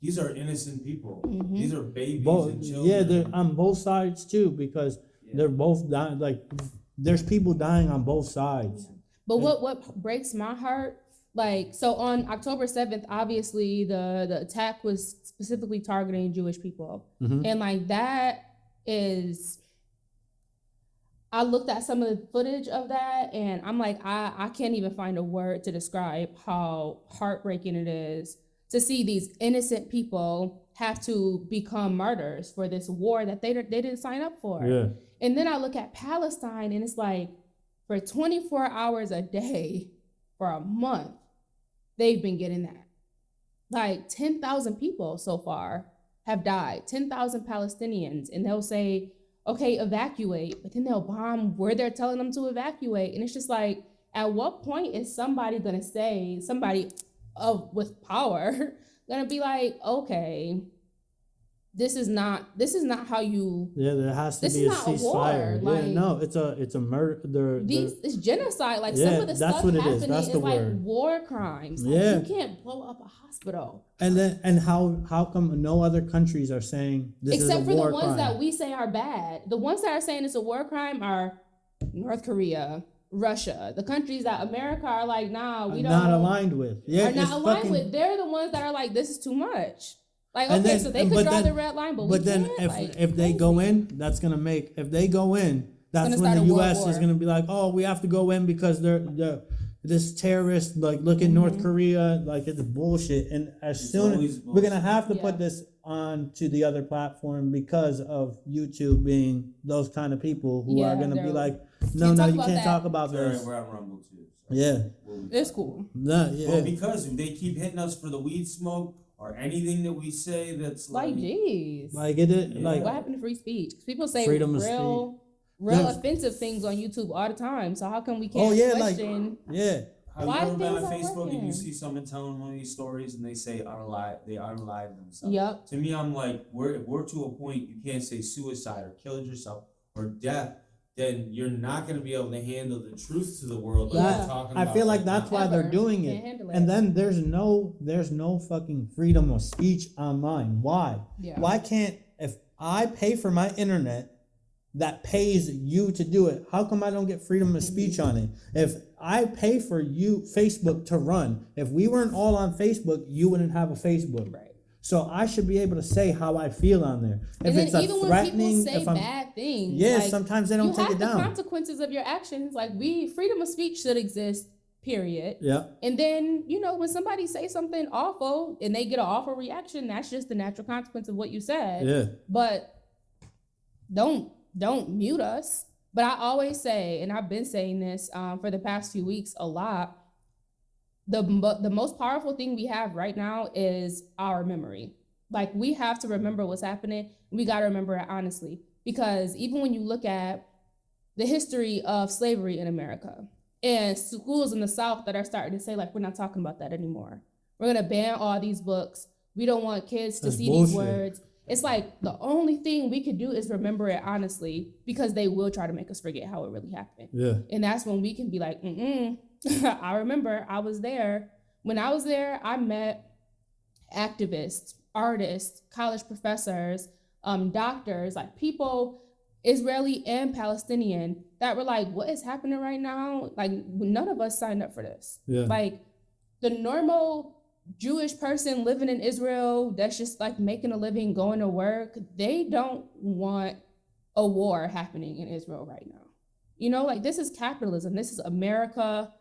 these are innocent people. Mhm. These are babies both, and children. yeah, they're on both sides too, because they're both dying. Like, there's people dying on both sides. But what breaks my heart, like, so on October 7th, obviously the attack was specifically targeting Jewish people. Mhm. And like that is, I looked at some of the footage of that and I'm like, I can't even find a word to describe how heartbreaking it is to see these innocent people have to become martyrs for this war that they didn't sign up for. Yeah. And then I look at Palestine and it's like, for 24 hours a day for a month, they've been getting that. Like 10,000 people so far have died, 10,000 Palestinians. And they'll say, okay, evacuate. But then they'll bomb where they're telling them to evacuate. And it's just like, at what point is somebody gonna say, somebody with power, gonna be like, okay, this is not how you. Yeah, there has to This be is a not a ceasefire. war, Yeah, like- no, it's a murder. It's genocide. Like Yeah, some of the that's stuff what it is. happening That's is the like word. war crimes. Like, Yeah. you can't blow up a hospital. And how come no other countries are saying this Except is for a the war ones crime? that we say are bad. The ones that are saying it's a war crime are North Korea, Russia, the countries that America are like, nah, we don't. not aligned with. Yeah, are not it's aligned fucking, with. They're the ones that are like, this is too much. Like, And okay, then- so they but could draw then- the red line, but we But then can't. if Like, if they go in, that's gonna make. If they go in, that's gonna when start the a world U.S. is war. gonna be like, oh, we have to go in because they're this terrorist. Like, look at North Korea. Like, it's bullshit. And as It's soon always as we're gonna bullshit. have to Yeah. put this on to the other platform because of YouTube being those kind of people who are Yeah, gonna be they're- like, Can't no, talk you about can't that. talk about It's all right, this. we're on Rumble too. So Yeah, we'll be it's fine. cool. no, yeah. Well, because if they keep hitting us for the weed smoke or anything that we say that's Like, geez. Like it is. Yeah. Like What happened to free speech? 'Cause people say Freedom of real Yeah. offensive things on YouTube all the time. So how come we can't Oh, yeah, like- question? yeah. Have Why you ever been things on aren't Facebook and working? you see someone telling one of these stories and they say they unalive themselves? Yep. To me, I'm like, if we're to a point you can't say suicide or killed yourself or death, then you're not going to be able to handle the truth to the world. Like Yeah. we're talking I about feel like right that's now. why they're Ever. doing Can't it. handle it. And then there's no fucking freedom of speech online. Why? Yeah. Why can't, if I pay for my internet, that pays you to do it. How come I don't get freedom of speech on it? If I pay for you Facebook to run, if we weren't all on Facebook, you wouldn't have a Facebook. Right. So I should be able to say how I feel on there. If And then it's a even when threatening, people say if I'm bad things, yeah, like, sometimes they don't you take have it the down. consequences of your actions. Like freedom of speech should exist, period. Yeah. And then, when somebody say something awful and they get an awful reaction, that's just the natural consequence of what you said. Yeah. But don't mute us. But I always say, and I've been saying this for the past few weeks a lot, the most powerful thing we have right now is our memory. Like, we have to remember what's happening. We got to remember it honestly. Because even when you look at the history of slavery in America and schools in the South that are starting to say, like, we're not talking about that anymore. We're going to ban all these books. We don't want kids to see bullshit. these words. It's like the only thing we could do is remember it honestly, because they will try to make us forget how it really happened. Yeah. And that's when we can be like, I remember, I was there. When I was there, I met activists, artists, college professors, doctors, like people, Israeli and Palestinian, that were like, what is happening right now? Like, none of us signed up for this. Yeah. Like, the normal Jewish person living in Israel that's just like making a living, going to work, they don't want a war happening in Israel right now. Like, this is capitalism. This is America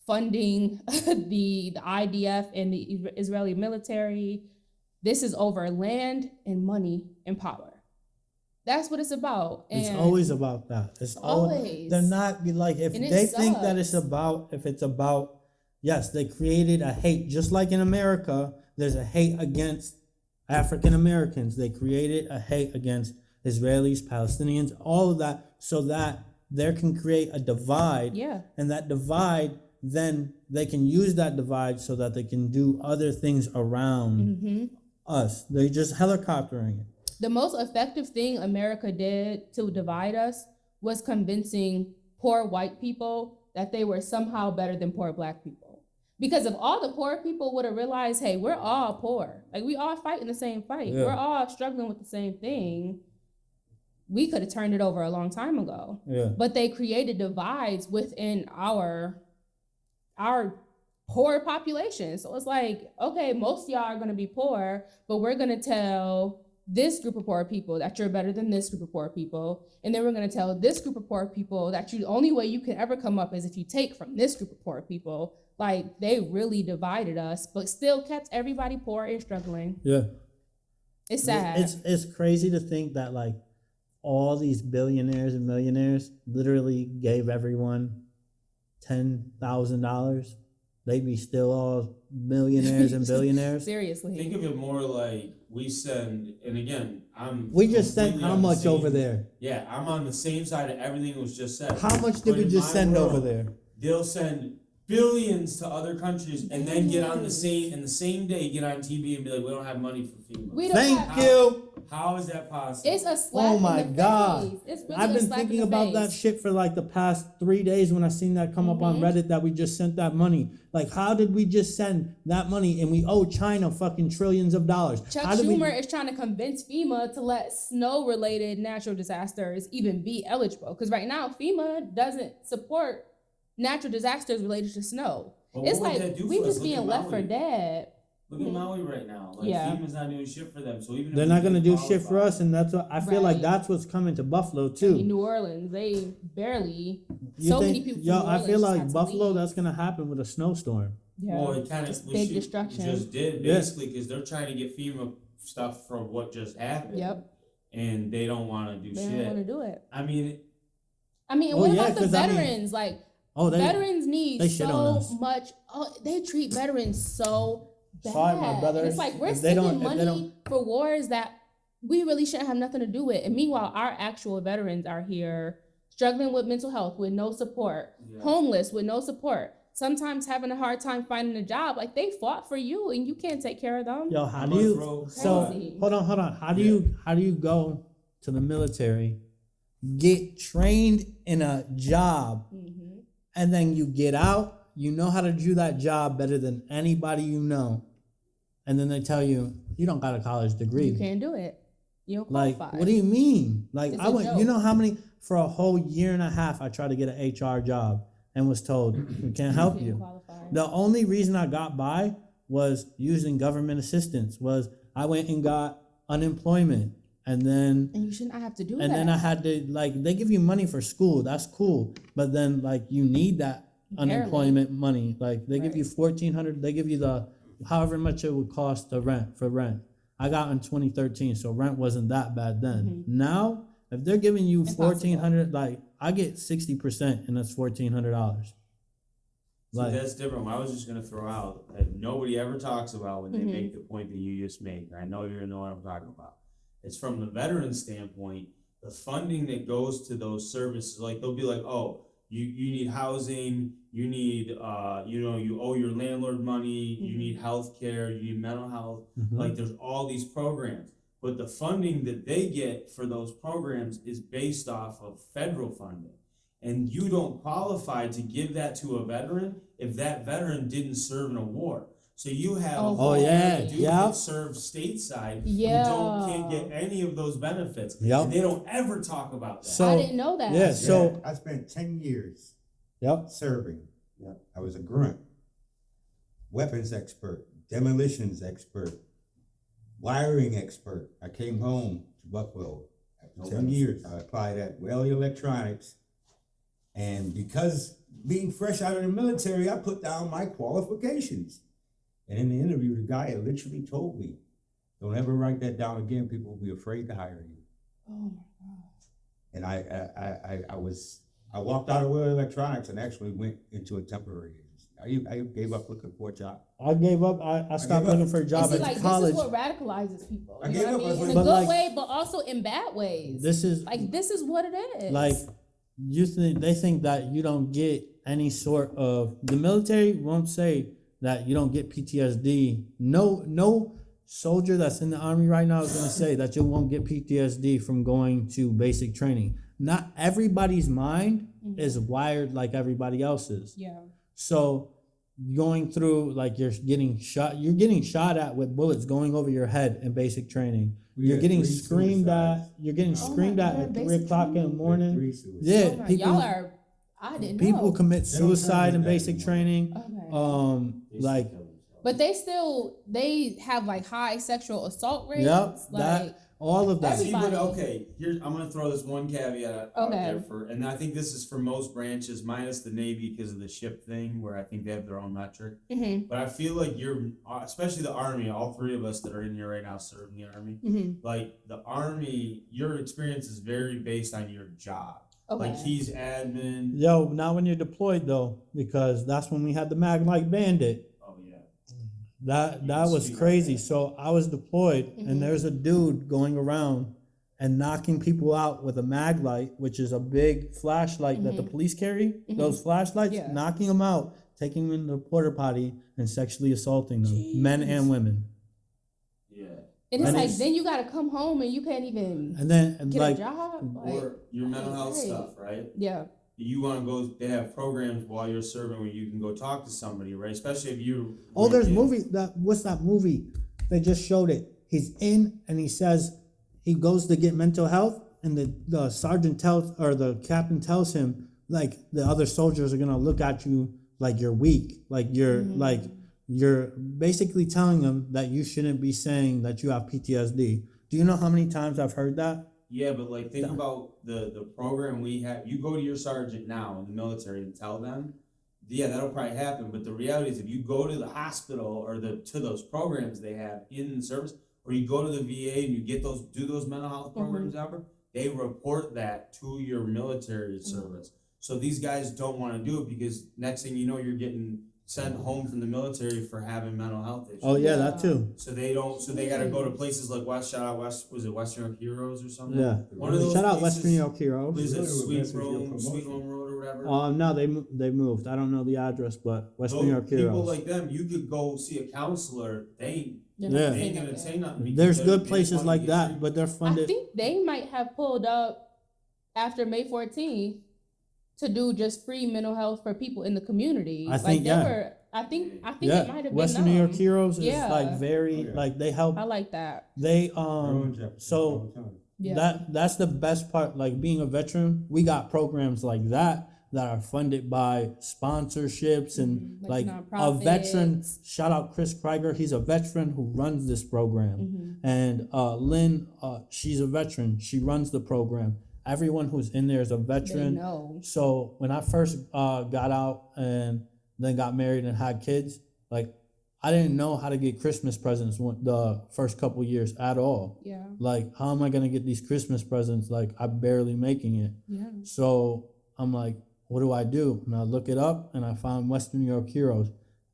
funding the IDF and the Israeli military. This is over land and money and power. That's what it's about. And it's always about that. It's always. They're not like, if they think that it's about, yes, they created a hate, just like in America, there's a hate against African Americans. They created a hate against Israelis, Palestinians, all of that, so that there can create a divide. Yeah. And that divide, then they can use that divide so that they can do other things around us. They're just helicoptering it. The most effective thing America did to divide us was convincing poor white people that they were somehow better than poor black people. Because if all the poor people would have realized, hey, we're all poor, like, we all fighting the same fight, we're all struggling with the same thing, we could have turned it over a long time ago. Yeah. But they created divides within our poor population. So it's like, okay, most of y'all are going to be poor, but we're going to tell this group of poor people that you're better than this group of poor people. And then we're going to tell this group of poor people that the only way you can ever come up is if you take from this group of poor people. Like, they really divided us, but still kept everybody poor and struggling. Yeah. It's sad. It's crazy to think that, like, all these billionaires and millionaires literally gave everyone $10,000. They'd be still all millionaires and billionaires. Seriously. Think of it more like we send, and again, we just sent how much over there? Yeah, I'm on the same side of everything that was just said. How much did we just send over there? They'll send billions to other countries and then get on the same day, get on TV and be like, we don't have money for FEMA. Thank you. How is that possible? It's a slap Oh my in the God. face. It's really I've a been slap thinking in the about that face. shit for like the past 3 days when I seen that come up on Reddit that we just sent that money. Like, how did we just send that money and we owe China fucking trillions of dollars? Chuck Schumer is trying to convince FEMA to let snow-related natural disasters even be eligible. Because right now, FEMA doesn't support natural disasters related to snow. But it's what would like that do we for us? just Look being at left for Maui. dead. Look at Maui right now. Like, Yeah. FEMA's not doing shit for them. So even They're if not we gonna did do shit for qualify- us, and that's what I feel like. Right. That's what's coming to Buffalo I mean, too. New Orleans, they barely. You so think, many people. yo, from New I Orleans feel just like had to Buffalo. leave. That's gonna happen with a snowstorm. Yeah. Well, it kind of Just big destruction. just did Yeah. basically because they're trying to get FEMA stuff from what just happened. Yep. And they don't want to do They shit. don't want to do it. I mean, Oh, what yeah, about the 'cause I mean- veterans? Like, Oh, veterans need they shit on so us. much. Oh, they treat veterans so bad. Sorry, my brother. And it's like we're If they spending don't- if they money for wars that we really shouldn't have nothing to do with. And meanwhile, our actual veterans are here struggling with mental health, with no support, Yeah. homeless with no support, sometimes having a hard time finding a job. Like, they fought for you and you can't take care of them. Yo, how I'm do gonna you? throw- So Crazy. hold on. How do you go to the military, get trained in a job, Mhm. and then you get out? You know how to do that job better than anybody you know, and then they tell you you don't got a college degree. You can't do it. You don't Like, qualify. what do you mean? Like, It's I a went. You joke. know how for a whole year and a half, I tried to get an HR job and was told, we can't help Didn't you. qualify. The only reason I got by was using government assistance. Was I went and got unemployment, and then And you should not have to do and that. then I had to, like, they give you money for school. That's cool, but then like you need that unemployment money. Like they give you $1,400. They give you the however much it would cost to rent. I got in 2013, so rent wasn't that bad then. Now, if they're giving you $1,400, like I get 60%, and that's $1,400. See, Like that's different. I was just gonna throw out that nobody ever talks about when they make the point that you just made. I know you know what I'm talking about. It's from the veteran standpoint, the funding that goes to those services. Like they'll be like, oh, you need housing, you need you owe your landlord money, you need health care, you need mental health. Like there's all these programs. But the funding that they get for those programs is based off of federal funding. And you don't qualify to give that to a veteran if that veteran didn't serve in a war. So you have a whole lot of dudes that serve stateside who can't get any of those benefits. And they don't ever talk about that. So, I didn't know that. Yeah, so I spent 10 years yep. serving. I was a grunt, weapons expert, demolitions expert, wiring expert. I came home to Buffalo after 10 years. I applied at Well Electronics. And because being fresh out of the military, I put down my qualifications. And in the interview, the guy had literally told me, don't ever write that down again. People will be afraid to hire you. Oh my God. And I walked out of Well Electronics and actually went into a temporary agency. I gave up looking for a job. I gave up. I stopped looking for a job at like, college. This is what radicalizes people. I You gave know up. what I mean? In a But good like- way, but also in bad ways. This is this is what it is. like they think that you don't get any sort of, the military won't say that you don't get PTSD. No soldier that's in the army right now is going to say that you won't get PTSD from going to basic training. Not everybody's mind is wired like everybody else's. Yeah. So going through, like, you're getting shot at with bullets going over your head in basic training. You're getting screamed at. You're getting screamed at at 3 o'clock in the morning. Yeah, Oh my, people. y'all are. I didn't know. People commit suicide in basic training. Okay. Like, But they have like high sexual assault rates. yep, Like, that, all of that. See, but Everybody. okay, here I'm gonna throw this one caveat out there and I think this is for most branches, minus the Navy because of the ship thing, where I think they have their own metric. But I feel like especially the Army, all three of us that are in here right now serve in the Army. Like the Army, your experience is very based on your job. Okay. Like he's admin. Yo, not when you're deployed though, because that's when we had the mag light bandit. Oh yeah. That You can was speak on crazy. that. So I was deployed, and there's a dude going around and knocking people out with a mag light, which is a big flashlight that the police carry. Those flashlights, Yeah. knocking them out, taking them in the porta potty, and sexually assaulting them, men and women. Yeah. And it's And like it's- then you gotta come home and you can't even And then get like, a job. Like, Or your mental health right. stuff, right? yeah. You want to go, they have programs while you're serving where you can go talk to somebody, right? Especially if you. oh, there's movie what's that movie? They just showed it. He's in and he says he goes to get mental health, and the sergeant tells, or the captain tells him, like, the other soldiers are gonna look at you like you're weak, like you're basically telling them that you shouldn't be saying that you have PTSD. Do you know how many times I've heard that? Yeah, but like think about the program we have. You go to your sergeant now in the military and tell them, yeah, that'll probably happen. But the reality is, if you go to the hospital or to those programs they have in the service, or you go to the VA and you get do those mental health programs ever, they report that to your military service. So these guys don't want to do it because next thing you know, you're getting sent home from the military for having mental health issues. Oh yeah, that too. So they don't. So they got to go to places like Western York Heroes or something? Yeah. One of those Shout out places- Western York Heroes. Is it Sweet Sweet Home Road or whatever? No, they moved. I don't know the address, but Western Those York people Heroes. like them, you could go see a counselor. They Yeah. ain't gonna say nothing. because There's they're- good they places wanna like get that, treated. but they're I funded. think they might have pulled up after May 14th to do just free mental health for people in the community. I think, yeah. I think it might Yeah, have been Western New York them. Heroes is Yeah. like very, Oh, yeah. like they help. I like that. They Ruins that so all the time. That's the best part. Like being a veteran, we got programs like that are funded by sponsorships and like a veteran. Shout out Chris Krieger. He's a veteran who runs this program. And Lynn, she's a veteran. She runs the program. Everyone who's in there is a veteran. They know. So when I first got out and then got married and had kids, like I didn't know how to get Christmas presents the first couple years at all. Yeah. Like, how am I gonna get these Christmas presents? Like, I'm barely making it. Yeah. So I'm like, what do I do? And I look it up and I found Western New York Heroes.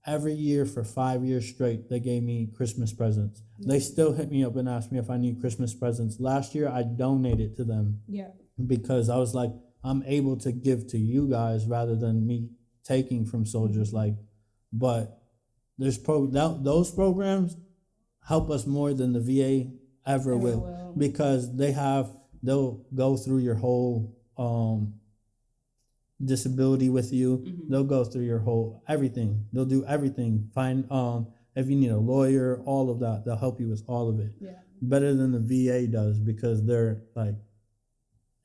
Every year for 5 years straight, they gave me Christmas presents. They still hit me up and asked me if I need Christmas presents. Last year, I donated to them. Yeah. Because I was like, I'm able to give to you guys rather than me taking from soldiers. Like, but there's those programs help us more than the VA ever will, because they'll go through your whole disability with you. They'll go through your whole everything. They'll do everything. Find if you need a lawyer, all of that, they'll help you with all of it. Yeah. Better than the VA does, because they're like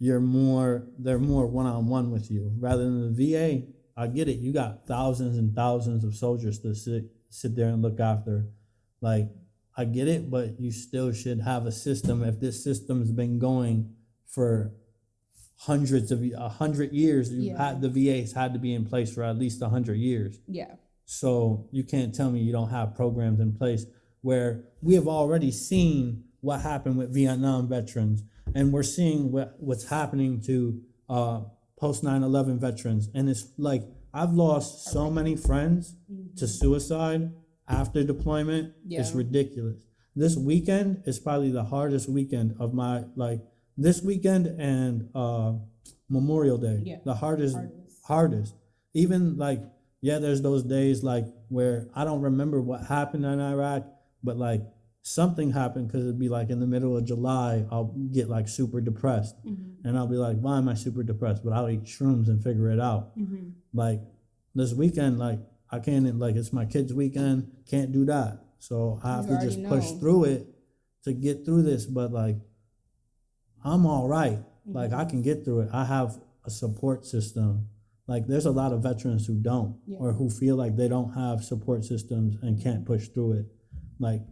they're more one-on-one with you rather than the VA. I get it. You got thousands and thousands of soldiers to sit there and look after. Like, I get it, but you still should have a system. If this system's been going for 100 years, the VA's had to be in place for at least 100 years. Yeah. So you can't tell me you don't have programs in place where we have already seen what happened with Vietnam veterans, and we're seeing what's happening to post 9/11 veterans. And it's like, I've lost so many friends to suicide after deployment. Yeah. It's ridiculous. This weekend is probably the hardest weekend of my, like, this weekend and Memorial Day. Yeah. The hardest. Even like, there's those days like where I don't remember what happened in Iraq, but like something happened, because it'd be like in the middle of July, I'll get like super depressed. And I'll be like, why am I super depressed? But I'll eat shrooms and figure it out. Like this weekend, like I can't, like it's my kid's weekend, can't do that. So I have to just push through it to get through this. But like, I'm all right. Like I can get through it. I have a support system. Like there's a lot of veterans who don't, or who feel like they don't have support systems and can't push through it. Like,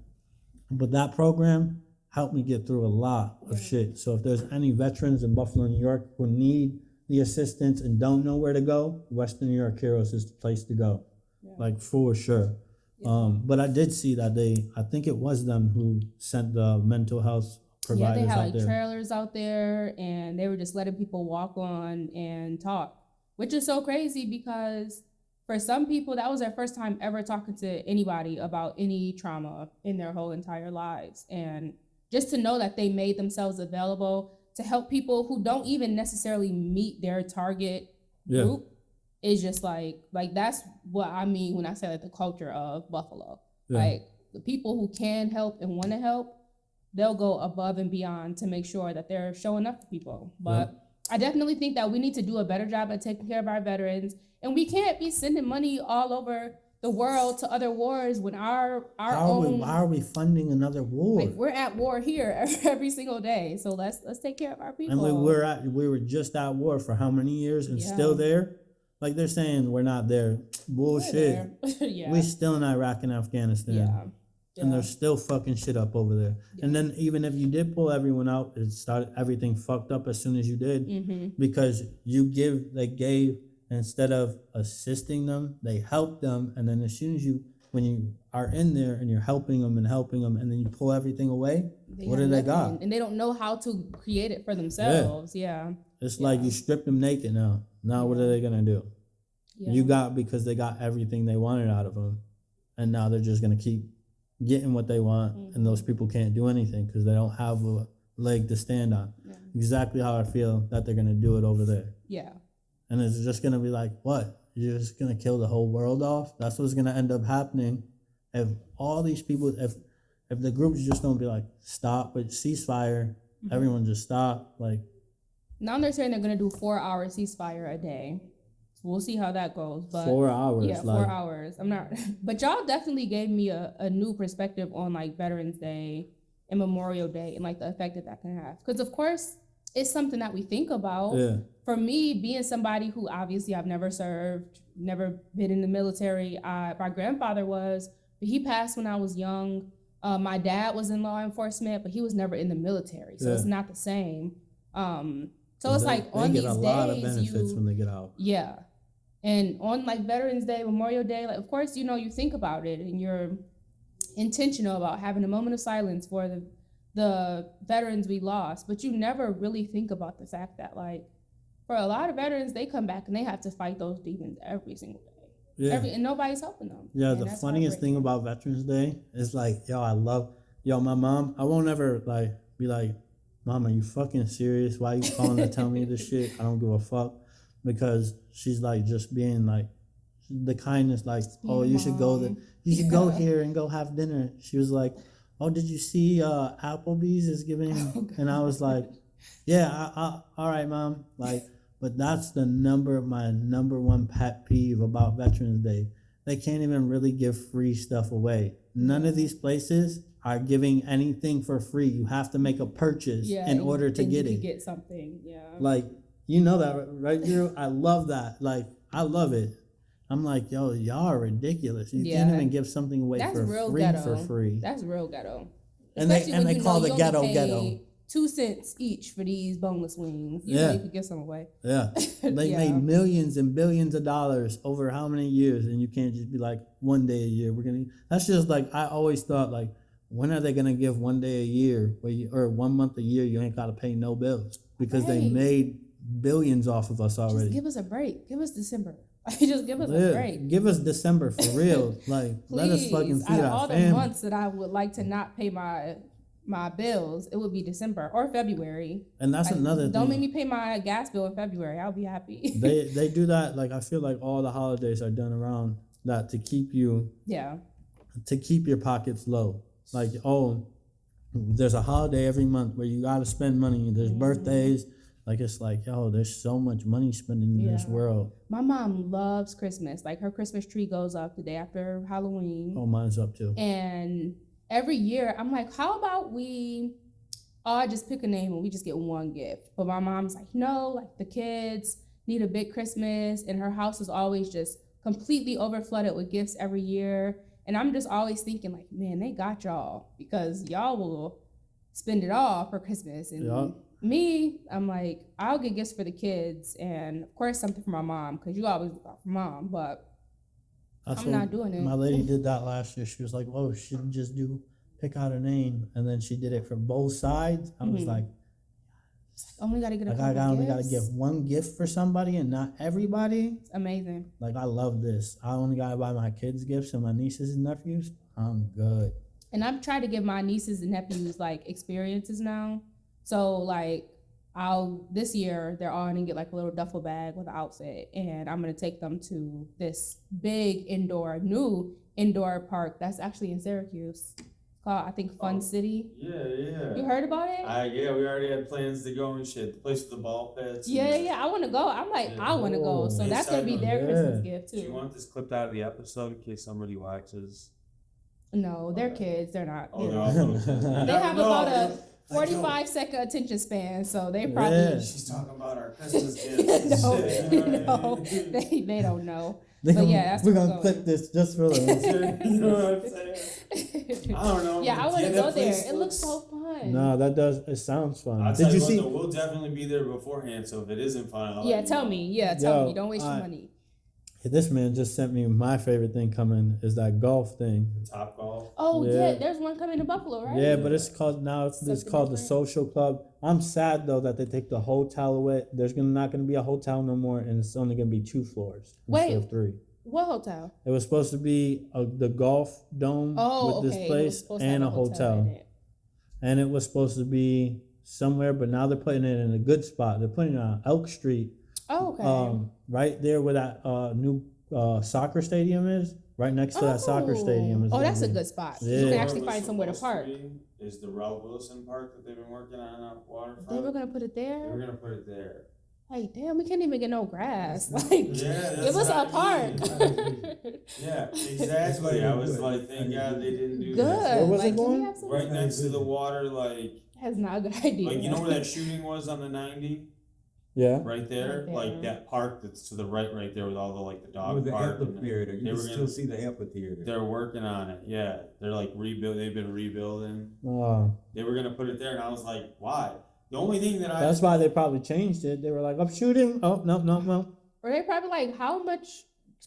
but that program helped me get through a lot of shit. So if there's any veterans in Buffalo, New York who need the assistance and don't know where to go, Western New York Heroes is the place to go. Like for sure. But I did see that I think it was them who sent the mental health providers they had out there. trailers out there, and they were just letting people walk on and talk, which is so crazy because for some people, that was their first time ever talking to anybody about any trauma in their whole entire lives. And just to know that they made themselves available to help people who don't even necessarily meet their target group is just like that's what I mean when I say like the culture of Buffalo. Like the people who can help and want to help, they'll go above and beyond to make sure that they're showing up for people. But I definitely think that we need to do a better job at taking care of our veterans. And we can't be sending money all over the world to other wars when why are we funding another war? Like, we're at war here every single day. So let's take care of our people. And we were just at war for how many years and still there? Like they're saying we're not there. Bullshit. We still in Iraq and Afghanistan. And they're still fucking shit up over there. And then even if you did pull everyone out, it started everything fucked up as soon as you did. Because they gave, instead of assisting them, they helped them. And then as soon as when you are in there and you're helping them, and then you pull everything away, what do they got? And they don't know how to create it for themselves. It's like you stripped them naked now. Now what are they going to do? You got, because they got everything they wanted out of them. And now they're just going to keep getting what they want. And those people can't do anything because they don't have a leg to stand on. Exactly how I feel that they're going to do it over there. And it's just going to be like, what? You're just going to kill the whole world off? That's what's going to end up happening if all these people, if the groups just don't be like, stop with ceasefire, everyone just stop. Like, now they're saying they're going to do 4-hour ceasefire a day. So we'll see how that goes. But 4 hours. Yeah, 4 hours. I'm not, but y'all definitely gave me a new perspective on like Veterans Day and Memorial Day and like the effect that can have. Because of course, it's something that we think about. Yeah. For me, being somebody who obviously I've never served, never been in the military. My grandfather was, but he passed when I was young. My dad was in law enforcement, but he was never in the military, so it's not the same. So it's like on these days, they get a lot of benefits when they get out. Yeah, and on like Veterans Day, Memorial Day, like of course you think about it and you're intentional about having a moment of silence for the veterans we lost, but you never really think about the fact that like for a lot of veterans, they come back and they have to fight those demons every single day. Yeah. And nobody's helping them. Yeah, and the funniest thing about Veterans Day is like, my mom, I won't ever like be like, Mom, are you fucking serious? Why are you calling to tell me this shit? I don't give a fuck. Because she's like just being like the kindness, like, oh, you should go go here and go have dinner. She was like, oh, did you see Applebee's is giving? And I was like, yeah, I all right, Mom. Like, but that's my number one pet peeve about Veterans Day. They can't even really give free stuff away. None of these places are giving anything for free. You have to make a purchase in order to get it. You get something, yeah. Like, you know that, right, Drew? I love that. Like, I love it. I'm like, yo, y'all are ridiculous. You can't even give something away for free. That's real ghetto. And they call the ghetto. 2 cents each for these boneless wings. You could get some away. Yeah. They made millions and billions of dollars over how many years, and you can't just be like, one day a year. That's just like, I always thought, like, when are they going to give 1 day a year or 1 month a year you ain't got to pay no bills? Because they made billions off of us already. Just give us a break. Give us December. Just give us a break. Give us December for real. Like, let us fucking feed our all family. the months that I would like to not pay my bills, it would be December or February. And that's another thing. Don't make me pay my gas bill in February. I'll be happy. They do that. Like, I feel like all the holidays are done around that to keep you. Yeah. To keep your pockets low. Like, oh, there's a holiday every month where you got to spend money. There's birthdays. Like, it's like, yo, there's so much money spending in this world. My mom loves Christmas. Like, her Christmas tree goes up the day after Halloween. Oh, mine's up too. And every year, I'm like, how about we all just pick a name and we just get one gift? But my mom's like, no, like the kids need a big Christmas. And her house is always just completely overflooded with gifts every year. And I'm just always thinking like, man, they got y'all because y'all will spend it all for Christmas. And me, I'm like, I'll get gifts for the kids and of course something for my mom because you always look out for mom, but I'm not doing it. My lady did that last year. She was like, "Oh, she didn't just pick out a name," and then she did it for both sides. I was like, only gotta get a couple I only gifts. gotta give one gift for somebody and not everybody. It's amazing. Like, I love this. I only gotta buy my kids gifts and my nieces and nephews. I'm good. And I've tried to give my nieces and nephews like experiences now. So like this year they're all gonna get like a little duffel bag with an outfit, and I'm gonna take them to this big new indoor park that's actually in Syracuse. It's called, I think, Fun City. Yeah. You heard about it? We already had plans to go and shit. The place with the ball pits. Yeah. I want to go. I'm like, I want to go. So that's gonna be their Christmas gift too. Do you want this clipped out of the episode in case somebody watches? No, they're kids. They're not. Oh, no. They have about a 45-second attention span, so they probably. She's talking about our Christmas gifts. No, they don't know. But yeah, we're gonna clip this just for them. You know what I'm saying? I don't know. Yeah, I want to go there. It looks so fun. No, it sounds fun. Did you see? We'll definitely be there beforehand. So if it isn't fun, tell me. Yeah, tell me. Don't waste your money. This man just sent me my favorite thing coming is that golf thing. Top Golf. Oh yeah, there's one coming to Buffalo, right? Yeah, but it's called the Social Club. I'm sad though that they take the hotel away. There's not gonna be a hotel no more, and it's only gonna be 2 floors instead of 3. What hotel? It was supposed to be the golf dome with this place and a hotel. And it was supposed to be somewhere, but now they're putting it in a good spot. They're putting it on Elk Street. Oh, okay. Right there where that new soccer stadium is, right next to that soccer stadium. That's a good spot. Yeah. You can actually find somewhere to park. Is the Ralph Wilson Park that they've been working on waterfront? They were gonna put it there. They were gonna put it there. Like, damn, we can't even get no grass. Like, Yeah, give us a that's park. what I mean. Yeah, exactly. I was like, thank God they didn't do Good. that. Where was it Like, can we going? have some? Right next to the water, like That's not a good idea. you know where that shooting was on the 90? Yeah. Right there? Right there. Like that park that's to the right there with all the like the With dog the park. and amphitheater, they you can were still gonna- see the amphitheater. They're working on it, yeah. They're like they've been rebuilding. They were gonna put it there and I was like, why? The only thing that That's why they probably changed it. They were like, I'm shooting. Oh, no. Or they probably like, how much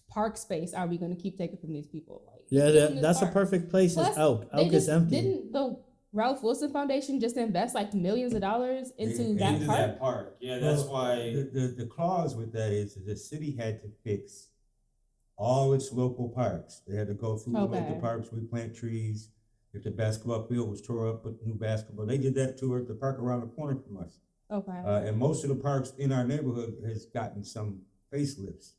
park space are we going to keep taking from these people? Like, Yeah, keep them in that's a park. perfect place. Plus, Is Elk. they Elk is just- empty. Didn't the Ralph Wilson Foundation just invest like millions of dollars into that into park? that park. Yeah, that's Well, why the clause with that is that the city had to fix all its local parks. They had to go through the Okay. local parks, replant trees. If the basketball field was tore up, put new basketball. They did that to the park around the corner from us. Okay. And most of the parks in our neighborhood has gotten some facelifts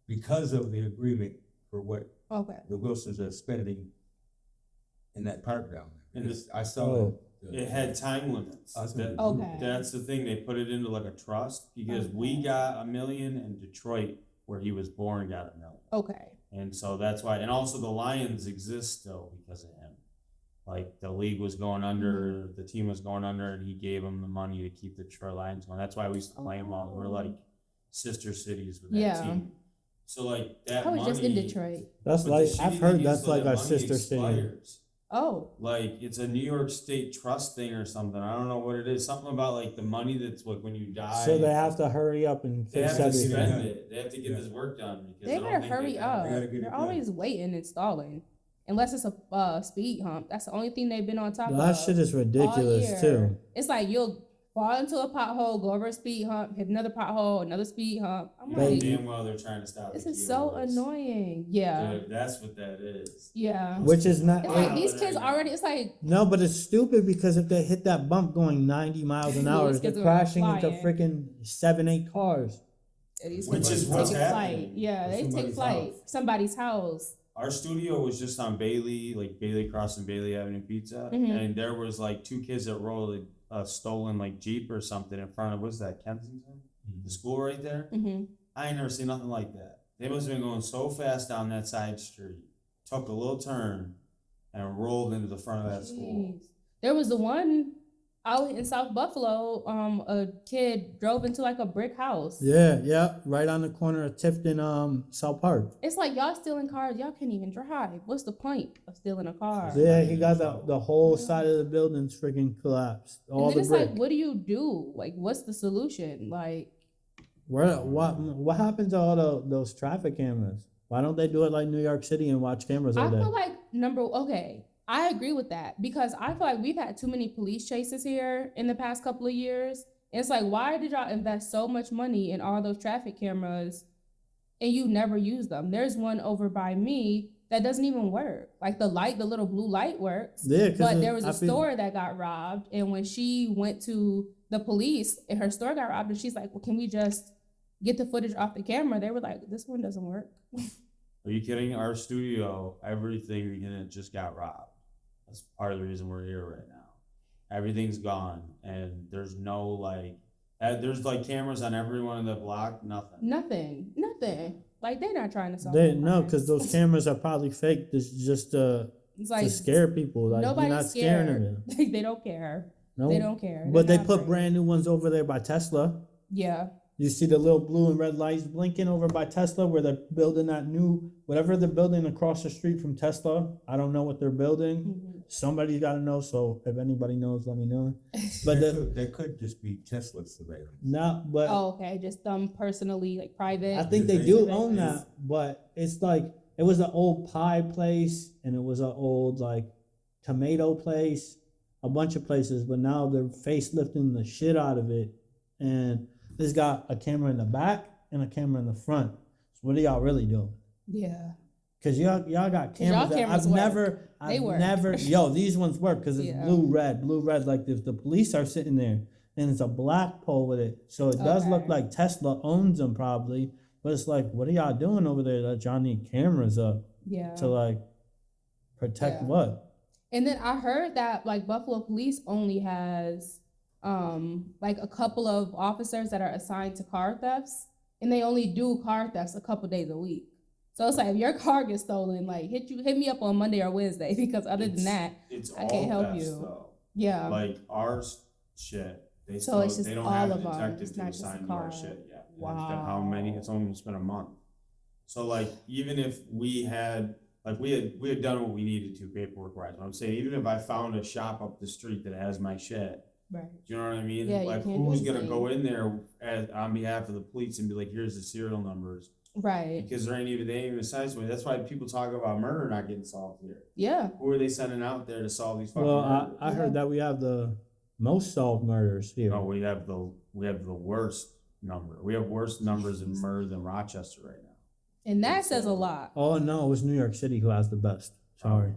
because of the agreement for what Okay. the Wilsons are spending in that park down there. And Because I saw Oh. it had time limits. I was gonna- Okay. That's the thing. They put it into like a trust because we got $1 million and Detroit, where he was born, got $1 million. Okay. And so that's why, and also the Lions exist still because of him. Like the league was going under, the team was going under, and he gave them the money to keep the Detroit Lions going. That's why we used to play them all. We're like sister cities with that Yeah. team. So like that I was money. just in Detroit. That's but like the I've shitty heard thing that's is, though, like that our money sister city. expires. Oh. Like it's a New York State trust thing or something. I don't know what it is. Something about like the money that's like when you die. So they have to hurry up and They fix have to everything. spend it. They have to get this work done because They I don't better think hurry they up. They gotta get it They're done. always waiting and stalling. Unless it's a speed hump. That's the only thing they've been on top That of. shit is all ridiculous year. too. It's like you'll fall into a pothole, go over a speed hump, hit another pothole, another speed hump. I'm You know like, damn well they're trying to stop. this the is so keyboards. annoying. Yeah. Dude, that's what that is. Yeah. Which is not It's like Wow. these kids already, it's like, no, but it's stupid because if they hit that bump going 90 miles an hour, These they're kids are crashing into flying. freaking 7-8 cars. these Which kids is take what's flight. happening. Yeah, Or they take somebody's flight. house. Somebody's house. Our studio was just on Bailey, like Bailey crossing Bailey Avenue Pizza, Mhm. and there was like 2 kids that rolled a stolen like Jeep or something in front of what's that, Kensington, the school right there. Mm-hmm. I ain't never seen nothing like that. They must have been going so fast down that side street, took a little turn, and rolled into the front of that school. There was the one out in South Buffalo, a kid drove into like a brick house. Yeah, right on the corner of Tifton, South Park. It's like y'all stealing cars, y'all can't even drive. What's the point of stealing a car? Yeah, he got the whole side of the building's freaking collapsed. And All then the it's brick. like, what do you do? Like, what's the solution? Like, What happened to all those traffic cameras? Why don't they do it like New York City and watch cameras all I day? feel like okay, I agree with that because I feel like we've had too many police chases here in the past couple of years. And it's like, why did y'all invest so much money in all those traffic cameras and you never use them? There's one over by me that doesn't even work. Like the little blue light works. Yeah, 'cause But there was I a feel- store that got robbed, and when she went to the police and her store got robbed, and she's like, well, can we just get the footage off the camera? They were like, this one doesn't work. Are you kidding? Our studio, everything in it just got robbed. That's part of the reason we're here right now. Everything's gone, and there's no like, there's like cameras on every one of the block. Nothing. Nothing. Like they're not trying to solve They the no, crime. because those cameras are probably fake. This is just It's like to scare people. Like you're nobody's not scaring them. scared. They don't care. No, They don't care. But they They're not put afraid. brand new ones over there by Tesla. Yeah. You see the little blue and red lights blinking over by Tesla where they're building that new, whatever they're building across the street from Tesla. I don't know what they're building. Mhm. Somebody's got to know. So if anybody knows, let me know. But That could just be Tesla surveillance. no, but Oh, okay. Just personally, like private. I think they do own that. But it's like, it was an old pie place and it was an old like tomato place, a bunch of places. But now they're facelifting the shit out of it. And this got a camera in the back and a camera in the front. So what are y'all really doing? Yeah. Cause y'all got cameras. y'all That cameras work. They I've work. never. Yo, these ones work because it's Yeah. blue red. Like if the police are sitting there and it's a black pole with it, so it does look Okay. like Tesla owns them probably. But it's like, what are y'all doing over there that y'all need cameras up Yeah. to like protect Yeah. what? And then I heard that like Buffalo Police only has like a couple of officers that are assigned to car thefts, and they only do car thefts a couple days a week. So it's like if your car gets stolen, like hit me up on Monday or Wednesday, because other than that, it's I can't all help thefts, you. though. Yeah. Like ours shit. They So still, it's just they don't all have a of them. detective It's to not just assign a to our car. shit yet. And Wow. how many? It's almost been a month. So like even if we had we had done what we needed to paperwork wise. I'm saying even if I found a shop up the street that has my shit, Right. do you know what I mean? Yeah, you Like can't do who's gonna anything. go in there on behalf of the police and be like, here's the serial numbers? Right. Because they ain't even assigned to me. That's why people talk about murder not getting solved here. Yeah. Who are they sending out there to solve these fucking Well, murders? I heard that we have the most solved murders here. No, we have the worst number. We have worse numbers in murder than Rochester right now. And that says a lot. Oh no, it's New York City who has the best. Sorry.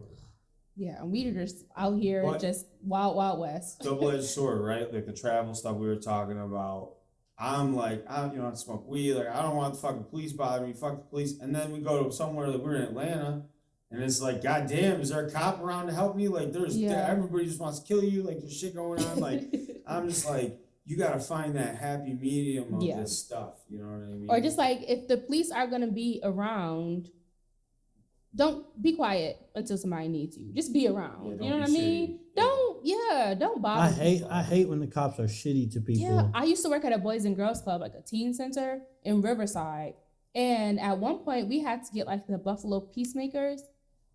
Yeah, and we are just out here What? just wild west. Double-edged sword, right? Like the travel stuff we were talking about. I'm like, I smoke weed. Like, I don't want the fucking police bother me. Fuck the police. And then we go to somewhere like we're in Atlanta, and it's like, goddamn, is there a cop around to help me? Like, everybody just wants to kill you. Like, there's shit going on. Like, I'm just like, you gotta find that happy medium of this stuff. You know what I mean? Or just like, if the police are gonna be around, don't be quiet until somebody needs you. Just be around. Yeah, you know what I don't be mean? shitty. Don't bother. I hate when the cops are shitty to people. Yeah, I used to work at a Boys and Girls Club, like a teen center in Riverside. And at one point, we had to get like the Buffalo Peacemakers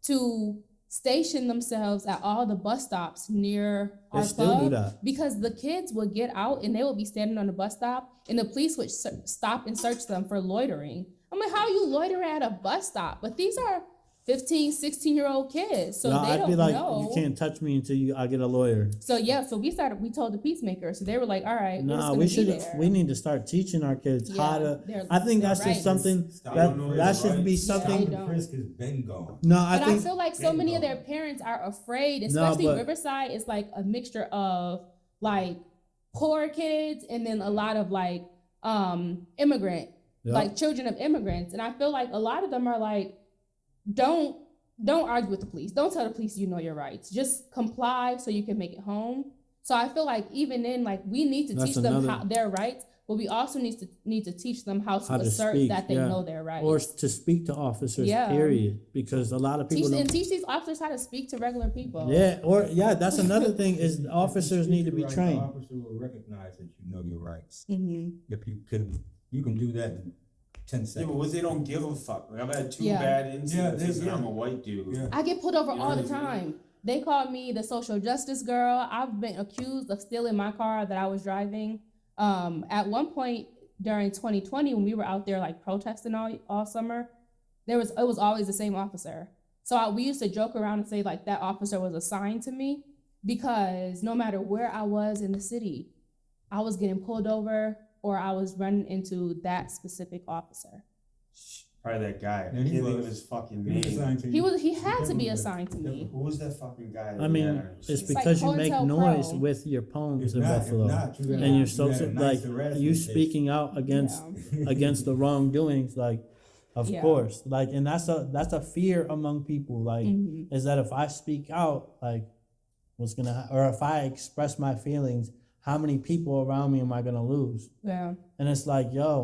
to station themselves at all the bus stops near They our still do club, that. because the kids would get out and they would be standing on the bus stop, and the police would stop and search them for loitering. I'm like, how are you loitering at a bus stop? But these are 15, 16-year-old kids, so No, they I'd don't be like, know. you can't touch me until I get a lawyer. So we told the Peacemakers, so they were like, all right, we're just Nah, gonna we be should. there. We need to start teaching our kids how to. their- I think their that's just rights. something Stop that doing that this, should be right? something. Yeah. Stop and frisk has been gone. No, But I think feel like so many of Bingo. their parents are afraid, No, especially but- Riverside is like a mixture of like poor kids and then a lot of like immigrant, Yep. like children of immigrants. And I feel like a lot of them are like, don't argue with the police. Don't tell the police you know your rights. Just comply so you can make it home. So I feel like even then, like we need to That's teach them another- their rights, but we also need to teach them how to assert speak, that they yeah. know their rights. or to speak to officers. Yeah. Period. Because a lot of people don't. teach these officers how to speak to regular people. Yeah, that's another thing is If officers you need to speak be your rights, trained. The officer will recognize that you know your rights. Mm-hmm. If you can do that in 10 Yeah, seconds. but what they don't give a fuck. Like, I've had two Yeah. bad incidents, and Yeah. I'm a white dude. Yeah. I get pulled over You know all the what I mean? time. They call me the social justice girl. I've been accused of stealing my car that I was driving. At one point during 2020, when we were out there like protesting all summer, it was always the same officer. So we used to joke around and say like that officer was assigned to me, because no matter where I was in the city, I was getting pulled over or I was running into that specific officer. Probably that guy. I Yeah, he can't think of was. his fucking He was name. assigned to you. He had to be Definitely. assigned to me. Who was that fucking guy? I mean, it's It's like because you make COINTELPRO. noise with your poems in Buffalo, and you're so like you speaking out against against the wrongdoings. Like, of Yeah. course, like, and that's a fear among people. Like, Mhm. is that if I speak out, like, what's gonna or if I express my feelings, how many people around me am I gonna lose? Yeah. And it's like, yo,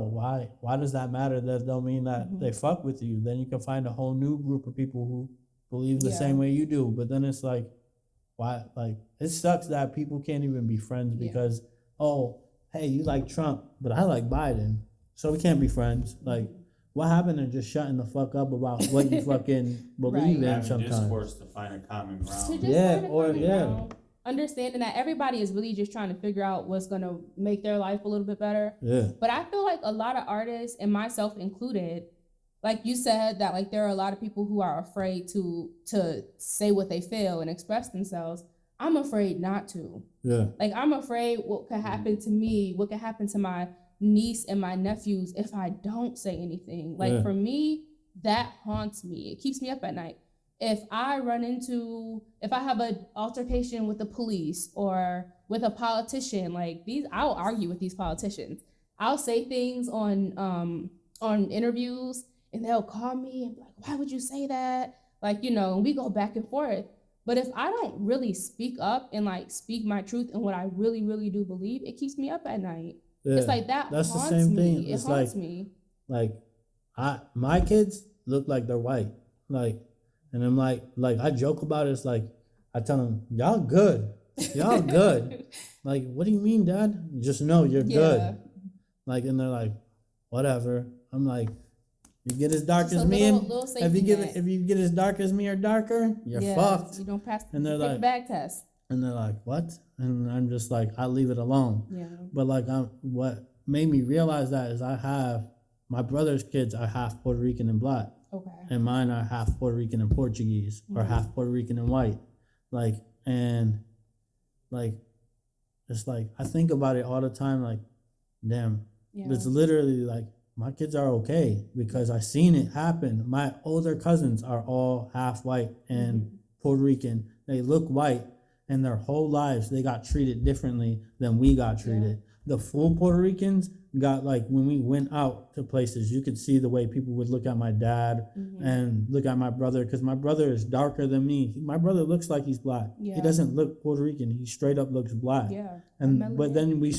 why does that matter? That don't mean that they fuck with you. Then you can find a whole new group of people who believe the Yeah. same way you do. But then it's like, why? Like, it sucks that people can't even be friends Yeah. because, oh, hey, you like Trump, but I like Biden, so we can't be friends. Like, what happened to just shutting the fuck up about what you fucking believe in Having sometimes? discourse to find a common To ground. just Yeah, find a or- common yeah. ground, understanding that everybody is really just trying to figure out what's gonna make their life a little bit better. Yeah, But I feel like a lot of artists, and myself included, like you said, that like there are a lot of people who are afraid to say what they feel and express themselves. I'm afraid not to. yeah. Like I'm afraid what could happen to me, what could happen to my niece and my nephews if I don't say anything. Like Yeah. for me, that haunts me. It keeps me up at night. If I have an altercation with the police or with a politician, like I'll argue with these politicians. I'll say things on interviews and they'll call me and be like, why would you say that? Like, we go back and forth. But if I don't really speak up and like speak my truth and what I really, really do believe, it keeps me up at night. Yeah, It's like that that's the haunts same me. thing. It It's haunts like- me. Like, my kids look like they're white. Like, and I'm like I joke about it. It's like, I tell them, y'all good. Y'all good. Like, what do you mean, Dad? Just know you're Yeah. good. Like, and they're like, whatever. I'm like, you get as dark Just as a me, little if safety net. you get as dark as me or darker, you're Yes, fucked. You don't pass And they're the like- bag test. And they're like, what? And I'm just like, I leave it alone. Yeah. But like, what made me realize that is my brother's kids are half Puerto Rican and black, Okay. and mine are half Puerto Rican and Portuguese, or half Puerto Rican and white. Like, and like, it's like, I think about it all the time. Like, damn, Yeah. it's literally like, my kids are okay because I seen it happen. My older cousins are all half white and Puerto Rican. They look white, and their whole lives they got treated differently than we got treated. The full Puerto Ricans got, like, when we went out to places, you could see the way people would look at my dad and look at my brother, because my brother is darker than me. My brother looks like he's black. Yeah. He doesn't look Puerto Rican. He straight up looks black. Yeah. And but then we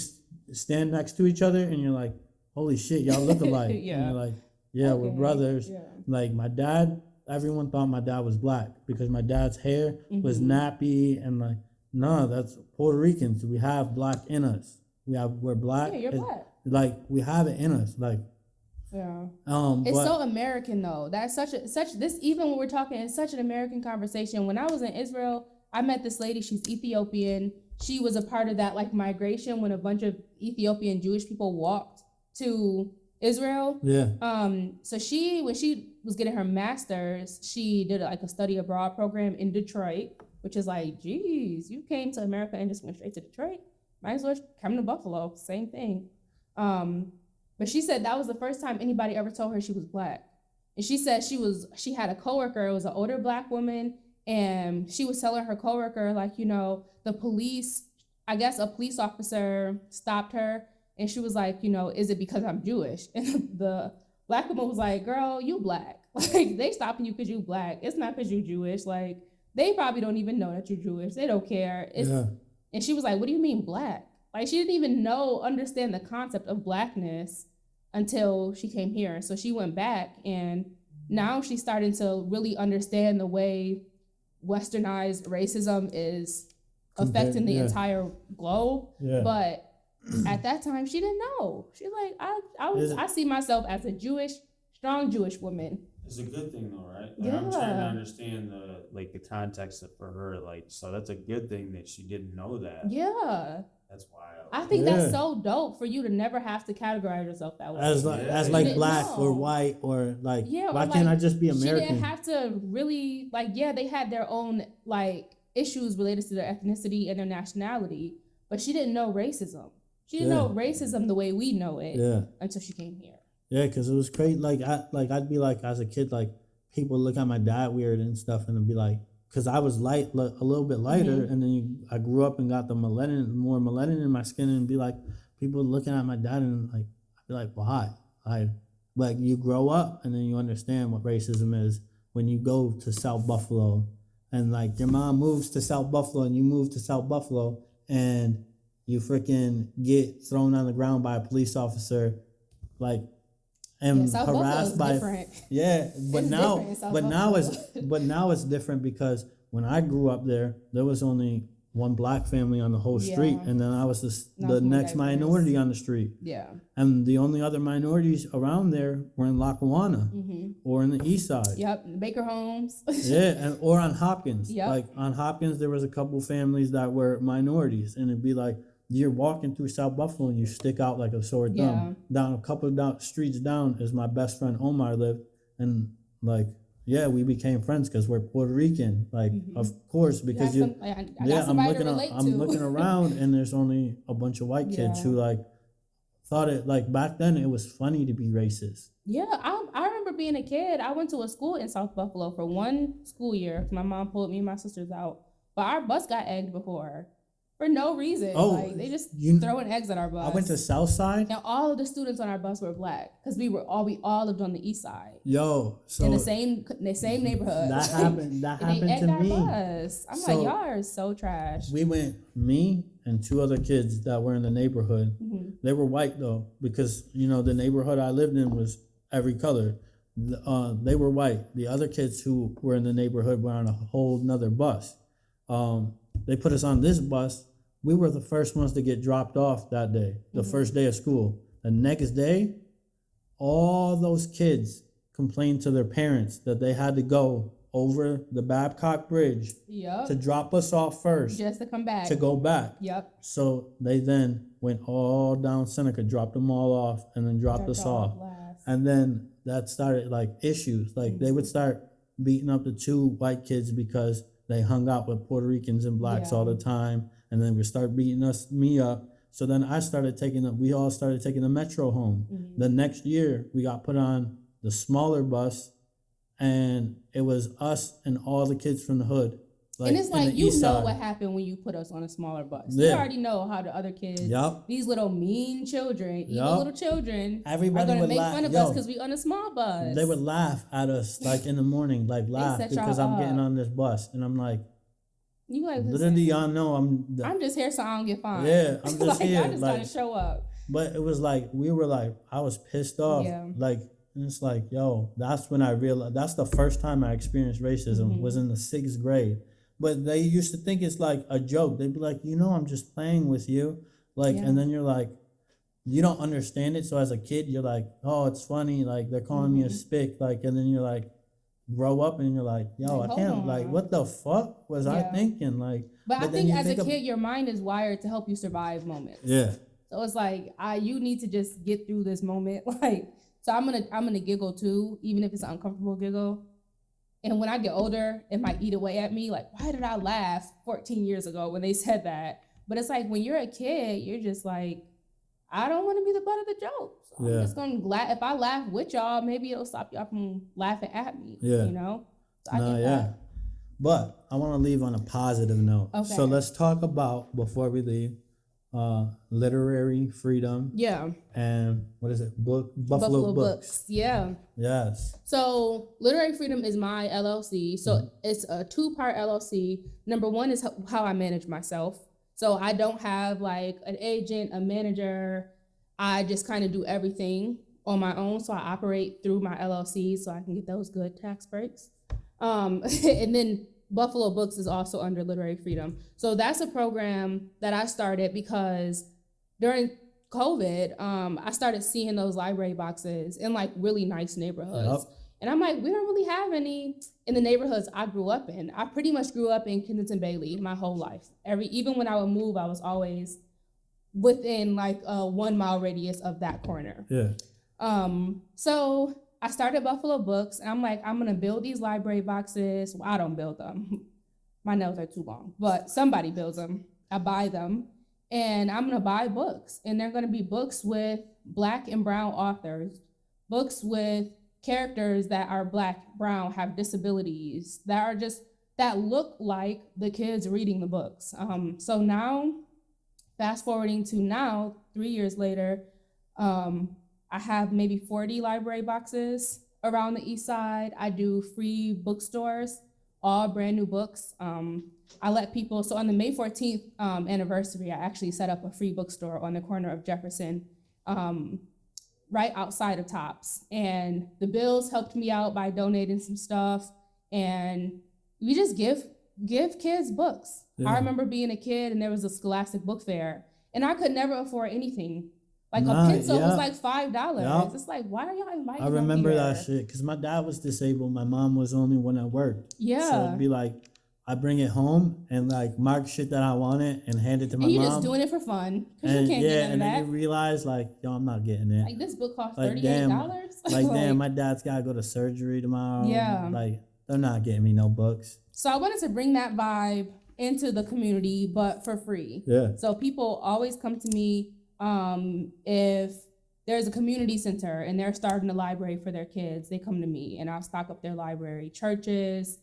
stand next to each other, and you're like, holy shit, y'all look alike. Yeah. And you're like, yeah, we're Okay. brothers. Yeah. Like, my dad, everyone thought my dad was black because my dad's hair was nappy, and like, no, that's Puerto Ricans. We have black in us. We're black. Yeah, you're black. Like, we have it in us. Like, Yeah. but It's so American though. That's such this, even when we're talking, it's such an American conversation. When I was in Israel, I met this lady, she's Ethiopian. She was a part of that like migration when a bunch of Ethiopian Jewish people walked to Israel. yeah, So when she was getting her master's, she did like a study abroad program in Detroit, which is like, geez, you came to America and just went straight to Detroit. Might as well come to Buffalo, same thing. But she said that was the first time anybody ever told her she was black. And she said she had a coworker, it was an older black woman, and she was telling her coworker, like, the police, I guess a police officer stopped her, and she was like, is it because I'm Jewish? And the black woman was like, girl, you black. Like, they stopping you because you black. It's not because you Jewish. Like, they probably don't even know that you're Jewish. They don't care. And she was like, what do you mean black? Like, she didn't even understand the concept of blackness until she came here. So she went back, and now she's starting to really understand the way westernized racism is affecting the entire globe. yeah. But at that time, she didn't know. She's like, I see myself as a strong Jewish woman. It's a good thing though, right? Like, I'm trying to Yeah. understand the context for her. Like, so that's a good thing that she didn't know that. Yeah. That's wild. I think Yeah. that's so dope for you to never have to categorize yourself that way. as like didn't black know. or white, or like, Yeah, or why can't I just be She American? didn't have to really, like, yeah, they had their own, like, issues related to their ethnicity and their nationality, but she didn't know racism. She didn't know racism the way we know it until she came here. Yeah, because it was crazy. I'd be like, as a kid, like, people look at my dad weird and stuff, and it'd be like, because I was a little bit lighter, and then I grew up and got more melanin in my skin, and be like, people looking at my dad, and like, I'd be like, why? Like, you grow up, and then you understand what racism is when you go to South Buffalo, and like, your mom moves to South Buffalo, and you move to South Buffalo, and you freaking get thrown on the ground by a police officer, like, and South harassed Buffalo's by different. but It's now different in South now it's different, because when I grew up there was only one black family on the whole street, Yeah. and then I was Now the it's more next diverse. minority on the street, Yeah. and the only other minorities around there were in Lackawanna or in the Eastside. Yep. Baker Homes. Yeah, or on Hopkins. Yep. Like, on Hopkins, there was a couple families that were minorities, and it'd be like, you're walking through South Buffalo and you stick out like a sore thumb. Down a couple of streets down is my best friend Omar lived, and like, yeah, we became friends because we're Puerto Rican. Like, of course, because I got somebody to relate I'm to. looking around, and there's only a bunch of white kids who like thought it, like, back then it was funny to be racist. Yeah, I remember being a kid. I went to a school in South Buffalo for one school year. My mom pulled me and my sisters out, but our bus got egged before. for no reason. Oh, Like they just you- throwing eggs at our bus. I went to Southside. and all of the students on our bus were black because we all lived on the east side Yo, so in the same neighborhood. that happened. That And they happened egged to our me. bus. I'm So- like, y'all are so trash. We went, me and 2 other kids that were in the neighborhood. Mhm. They were white though, because the neighborhood I lived in was every color. They were white. The other kids who were in the neighborhood were on a whole nother bus. They put us on this bus. We were the first ones to get dropped off that day, the first day of school. The next day, all those kids complained to their parents that they had to go over the Babcock Bridge Yep. to drop us off first Just to come back. to go back. Yep. So they then went all down Seneca, dropped them all off, and then dropped us off. Last. And then that started like issues. Like they would start beating up the 2 white kids because they hung out with Puerto Ricans and blacks all the time. And then we start beating me up. So then we all started taking the metro home. The next year we got put on the smaller bus, and it was us and all the kids from the hood. And it's in like, the you East know Side. what happened when you put us on a smaller bus. You Yeah. already know how the other kids, Yup. these little mean children, evil Yup. little children, Everybody are going to would make laugh. fun of Yo, us because we on a small bus. They would laugh at us like in the morning, like laugh set y'all because I'm getting up. on this bus, and I'm like, You like, literally, listen, y'all know I'm just here so I don't get fined. Yeah, I'm just like, here, I just like- gotta show up. But it was like I was pissed off. Yeah. Like it's like, yo, that's when I realized that's the first time I experienced racism was in the 6th grade. But they used to think it's like a joke. They'd be like, I'm just playing with you, like, Yeah. and then you're like, you don't understand it. So as a kid, you're like, oh, it's funny, like they're calling me a spick, like, and then you're like, grow up and you're like, yo, Like, I can't, hold like, on. what the fuck was I Yeah. thinking, like? But I then think you as a of- kid, your mind is wired to help you survive moments. yeah. So it's like you need to just get through this moment. Like, so I'm gonna giggle too, even if it's an uncomfortable giggle. And when I get older, it might eat away at me. Like, why did I laugh 14 years ago when they said that? But it's like when you're a kid, you're just like, I don't want to be the butt of the joke. So Yeah. I'm just gonna if I laugh with y'all, maybe it'll stop y'all from laughing at me. Yeah. You know? So I No, get yeah. that. But I want to leave on a positive note. Okay. So let's talk about, before we leave, literary freedom Yeah. and what is it? Buffalo Books. Yeah. Yes. So Literary Freedom is my LLC. So it's a 2-part LLC. Number 1 is how I manage myself. So I don't have like an agent, a manager. I just kind of do everything on my own. So I operate through my LLC so I can get those good tax breaks. And then Buffalo Books is also under Literary Freedom. So that's a program that I started because during COVID, I started seeing those library boxes in like really nice neighborhoods. Yep. And I'm like, we don't really have any in the neighborhoods I grew up in. I pretty much grew up in Kensington Bailey my whole life. Even when I would move, I was always within like a 1 mile radius of that corner. Yeah. So I started Buffalo Books, and I'm like, I'm gonna build these library boxes. Well, I don't build them. My nails are too long, but somebody builds them. I buy them, and I'm gonna buy books, and they're gonna be books with Black and brown authors, books with characters that are Black, brown, have disabilities, that look like the kids reading the books. So now, fast forwarding to now, 3 years later, I have maybe 40 library boxes around the East Side. I do free bookstores, all brand new books. I let people, so on the May 14th anniversary, I actually set up a free bookstore on the corner of Jefferson, right outside of Tops. And the Bills helped me out by donating some stuff. And we just give kids books. Yeah. I remember being a kid and there was a Scholastic book fair, and I could never afford anything. Like Nah, a pencil yeah. was like $5. Yeah. It's like, why are y'all inviting I them remember here? that shit because my dad was disabled. My mom was the only one that worked. Yeah. So it'd be like, I bring it home and like mark shit that I wanted and hand it to my And you mom. just doing it for fun because you and can't yeah, get none and of then that. you realize like, yo, I'm not getting it. Like this book costs Like, $38. damn, like damn, my dad's gotta go to surgery tomorrow. Yeah. Like they're not getting me no books. So I wanted to bring that vibe into the community, but for free. Yeah. So people always come to me if there's a community center and they're starting a library for their kids. They come to me and I'll stock up their library. Churches,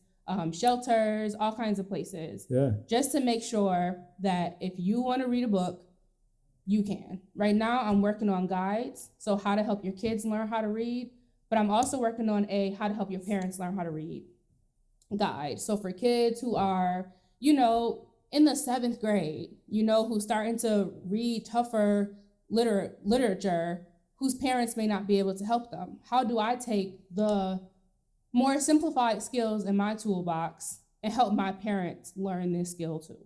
shelters, all kinds of places, Yeah. just to make sure that if you want to read a book, you can. Right now, I'm working on guides, so how to help your kids learn how to read, but I'm also working on a how to help your parents learn how to read guide. So for kids who are, in the 7th grade, who's starting to read tougher literature, whose parents may not be able to help them, how do I take the more simplified skills in my toolbox and help my parents learn this skill too?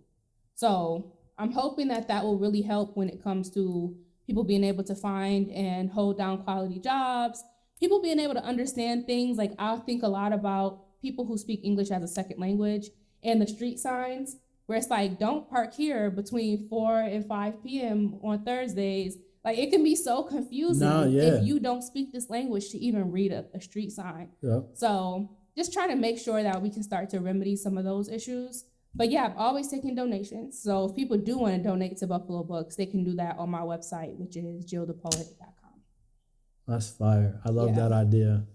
So I'm hoping that will really help when it comes to people being able to find and hold down quality jobs, people being able to understand things. Like, I think a lot about people who speak English as a second language and the street signs where it's like, don't park here between 4 and 5 p.m. on Thursdays. Like, it can be so confusing if you don't speak this language to even read a street sign. Yep. So just trying to make sure that we can start to remedy some of those issues. But yeah, I'm always taking donations. So if people do want to donate to Buffalo Books, they can do that on my website, which is jillthepoet.com. That's fire. I love that idea.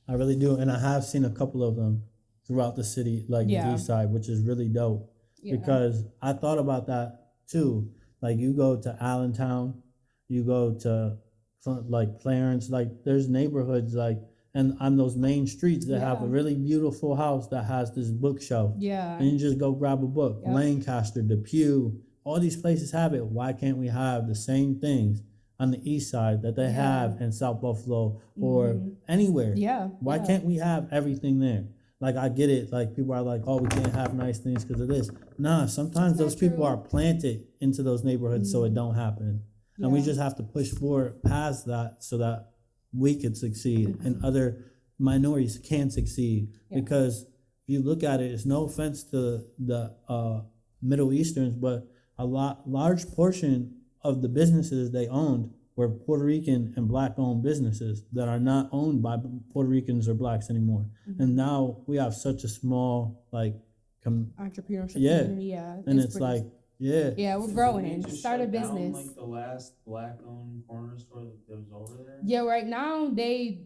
I really do. And I have seen a couple of them throughout the city, like the Eastside, which is really dope. Yeah. Because I thought about that too. Like, you go to Allentown, you go to like Clarence, like there's neighborhoods like, and on those main streets that have a really beautiful house that has this bookshelf. Yeah. And you just go grab a book. Yep. Lancaster, Depew, all these places have it. Why can't we have the same things on the east side that they have in South Buffalo or anywhere? Yeah. Why can't we have everything there? Like, I get it. Like, people are like, oh, we can't have nice things because of this. Nah, sometimes those people are planted into those neighborhoods so it don't happen. And we just have to push forward past that so that we could succeed and other minorities can succeed. Because if you look at it, it's no offense to the Middle Easterns, but a large portion of the businesses they owned were Puerto Rican and Black owned businesses that are not owned by Puerto Ricans or Blacks anymore. And now we have such a small entrepreneurship community. And it's like, we're growing. Start a business. Down, like, the last Black-owned corner store that was over there. Yeah, right now I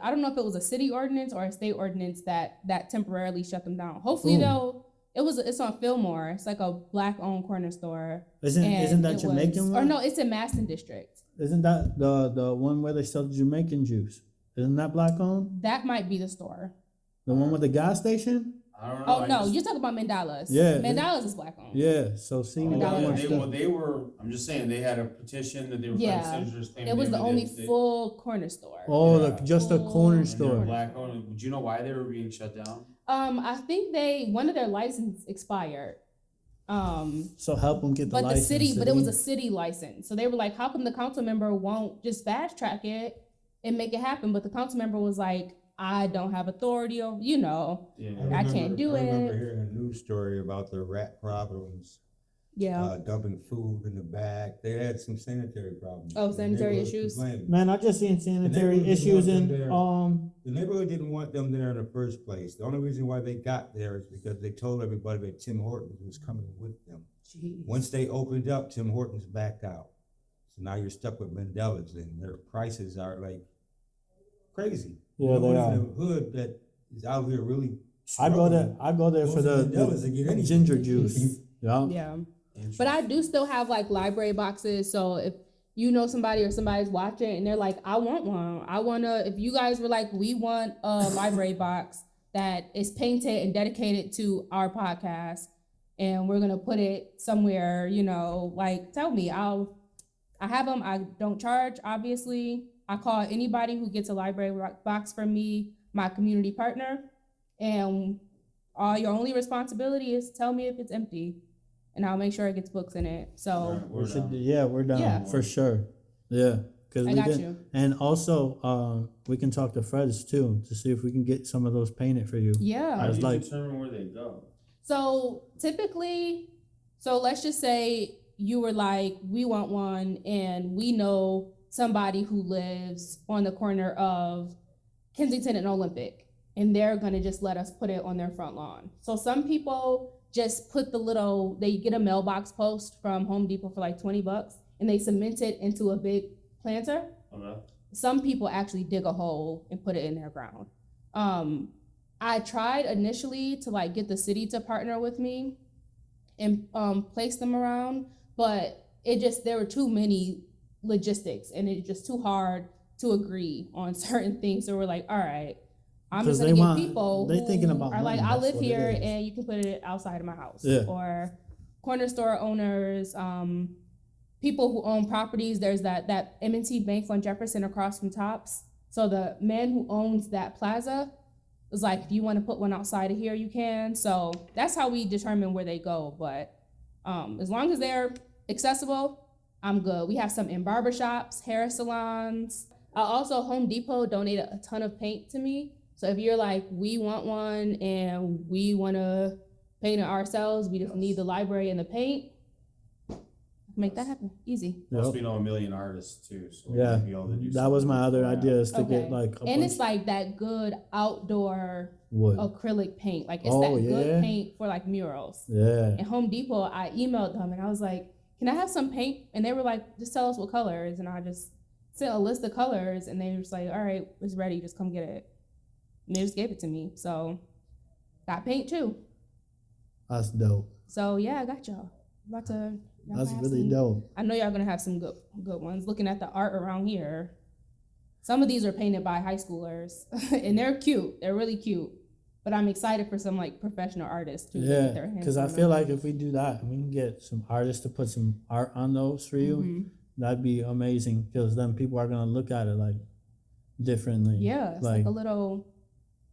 don't know if it was a city ordinance or a state ordinance that temporarily shut them down. Hopefully though, it's on Fillmore. It's like a Black-owned corner store. Isn't that Jamaican one? Or no, it's in Maston District. Isn't that the one where they sell the Jamaican juice? Isn't that Black-owned? That might be the store. The one with the gas station? I don't know. Oh, no, you're talking about Mandela's. Yeah. Mandela's is Black-owned. Yeah, so see, they were, I'm just saying, they had a petition that they were it was the only full corner store. Oh, just a corner store. Black-owned. Do you know why they were being shut down? I think one of their license expired. So help them get the license. But it was a city license. So they were like, how come the council member won't just fast track it and make it happen? But the council member was like, I don't have authority over, I can't do it. I remember hearing a news story about the rat problems. Yeah. Dumping food in the back. They had some sanitary problems. Oh, sanitary issues. Man, I just seen sanitary issues in the neighborhood didn't want them there in the first place. The only reason why they got there is because they told everybody that Tim Hortons was coming with them. Jeez. Once they opened up, Tim Hortons backed out. So now you're stuck with Mandela's, and their prices are like crazy. Yeah, they are. In the hood that is out here really. I go there for the ginger juice. Yeah. But I do still have like library boxes. So if you know somebody or somebody's watching and they're like, I want one. If you guys were like, we want a library box that is painted and dedicated to our podcast, and we're going to put it somewhere, like, tell me. I have them. I don't charge, obviously. I call anybody who gets a library box from me my community partner, and your only responsibility is tell me if it's empty, and I'll make sure it gets books in it. So we're down for sure. Yeah, because you. And also we can talk to Freds too to see if we can get some of those painted for you. Yeah, how do you determine where they go? So typically, let's just say you were like, we want one, and we know somebody who lives on the corner of Kensington and Olympic, and they're gonna just let us put it on their front lawn. So some people just put they get a mailbox post from Home Depot for like $20 and they cement it into a big planter. Okay. Some people actually dig a hole and put it in their ground. I tried initially to like get the city to partner with me and place them around, but there were too many logistics and it's just too hard to agree on certain things. So we're like, all right, I'm just gonna get people they who thinking about are like, money, I that's live what it here is. and you can put it outside of my house. Yeah. Or corner store owners, people who own properties. There's that M&T Bank on Jefferson across from Tops. So the man who owns that plaza was like, if you want to put one outside of here, you can. So that's how we determine where they go. But as long as they're accessible, I'm good. We have some in barbershops, hair salons. Also, Home Depot donated a ton of paint to me. So if you're like, we want one and we want to paint it ourselves, we just need the library and the paint, make that happen. Easy. Plus, we know a million artists too, so we Yeah, might be able to do that was my other something. idea, is to get like a And bunch it's like that good outdoor wood. acrylic paint. Like it's Oh, that yeah? good paint for like murals. Yeah. And Home Depot, I emailed them and I was like, can I have some paint? And they were like, just tell us what colors. And I just sent a list of colors and they were just like, all right, it's ready, just come get it. And they just gave it to me. So got paint too. That's dope. So yeah, I got y'all. Y'all That's have really some- dope. I know y'all gonna have some good ones. Looking at the art around here, some of these are painted by high schoolers, and they're cute. They're really cute. But I'm excited for some like professional artists to get their Yeah, hands. because I on feel them. like if we do that, and we can get some artists to put some art on those for you, Mhm. that'd be amazing. Because then people are gonna look at it like differently. Yeah, it's like a little.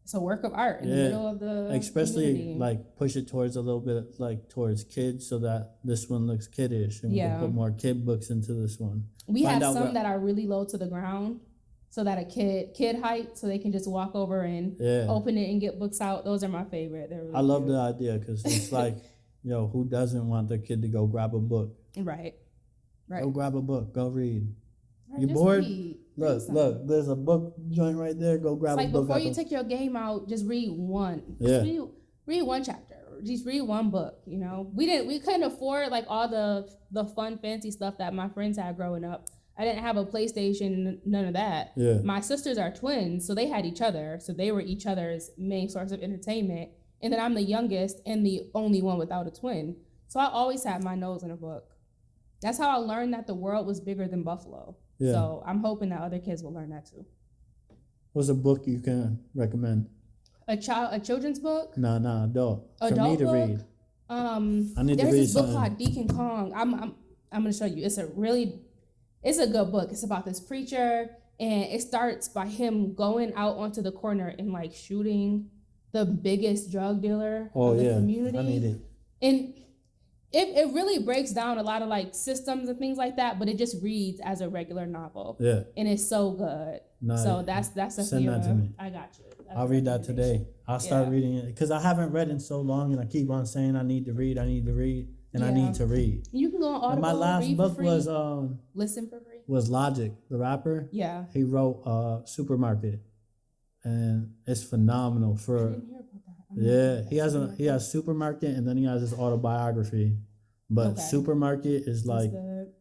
It's a work of art in the middle of the especially community. like push it towards a little bit like towards kids, so that this one looks kiddish, and we Yeah. can put more kid books into this one. We find have out some what- that are really low to the ground, so that a kid height, so they can just walk over and Yeah, open it and get books out. Those are my favorite. They're really I love cute. the idea, because it's like, yo, who doesn't want their kid to go grab a book? Right. Go grab a book, go read. Right, You just bored? read Look, something. there's a book joint right there. Go grab It's a like book. before out you the- take your game out, just read one. Yeah. Just read one chapter. Or just read one book. You know, we couldn't afford like all the fun fancy stuff that my friends had growing up. I didn't have a PlayStation, none of that. Yeah. My sisters are twins, so they had each other. So they were each other's main source of entertainment. And then I'm the youngest and the only one without a twin. So I always had my nose in a book. That's how I learned that the world was bigger than Buffalo. Yeah. So I'm hoping that other kids will learn that too. What's a book you can recommend? A children's book. Nah, adult. For me Adult to book? read. I need to There's read this book something. called Deacon Kong. I'm gonna show you. It's a good book. It's about this preacher, and it starts by him going out onto the corner and like shooting the biggest drug dealer of the community. I need it. And it really breaks down a lot of like systems and things like that, but it just reads as a regular novel. Yeah. And it's so good. Nah, So that's a send that to me. I got you. That's I'll a read that recommendation. today. I'll start Yeah. reading it, because I haven't read in so long, and I keep on saying I need to read, and I Yeah. need to read. You can go on But Audible. my last read book for free, listen for free. was Logic, the rapper. Yeah. He wrote Supermarket, and it's phenomenal I for. didn't hear about that. I'm gonna Yeah, he has Supermarket, and then he has his autobiography. But Okay. Supermarket is That's like, good.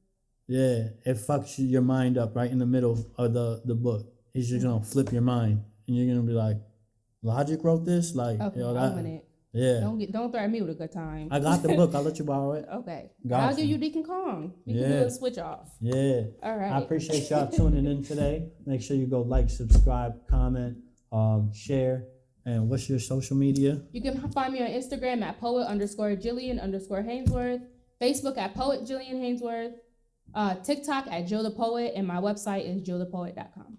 yeah, it fucks your mind up right in the middle of the book. He's just gonna flip your mind, and you're gonna be like, Logic wrote this, like, Okay, yo, I that, want it. yeah. Don't threaten me with a good time. I got the book. I'll let you borrow it. Okay. Got I'll give you. you Deacon Kong. We can do Yeah. a switch off. Yeah. All right. I appreciate y'all tuning in today. Make sure you go like, subscribe, comment, share. And what's your social media? You can find me on Instagram at poet_Jillian_Hanesworth, Facebook at poet Jillian Hanesworth, TikTok at Jill the Poet, and my website is jillthepoet.com.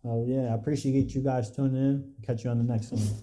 Oh, yeah. I appreciate you guys tuning in. Catch you on the next one. Peace.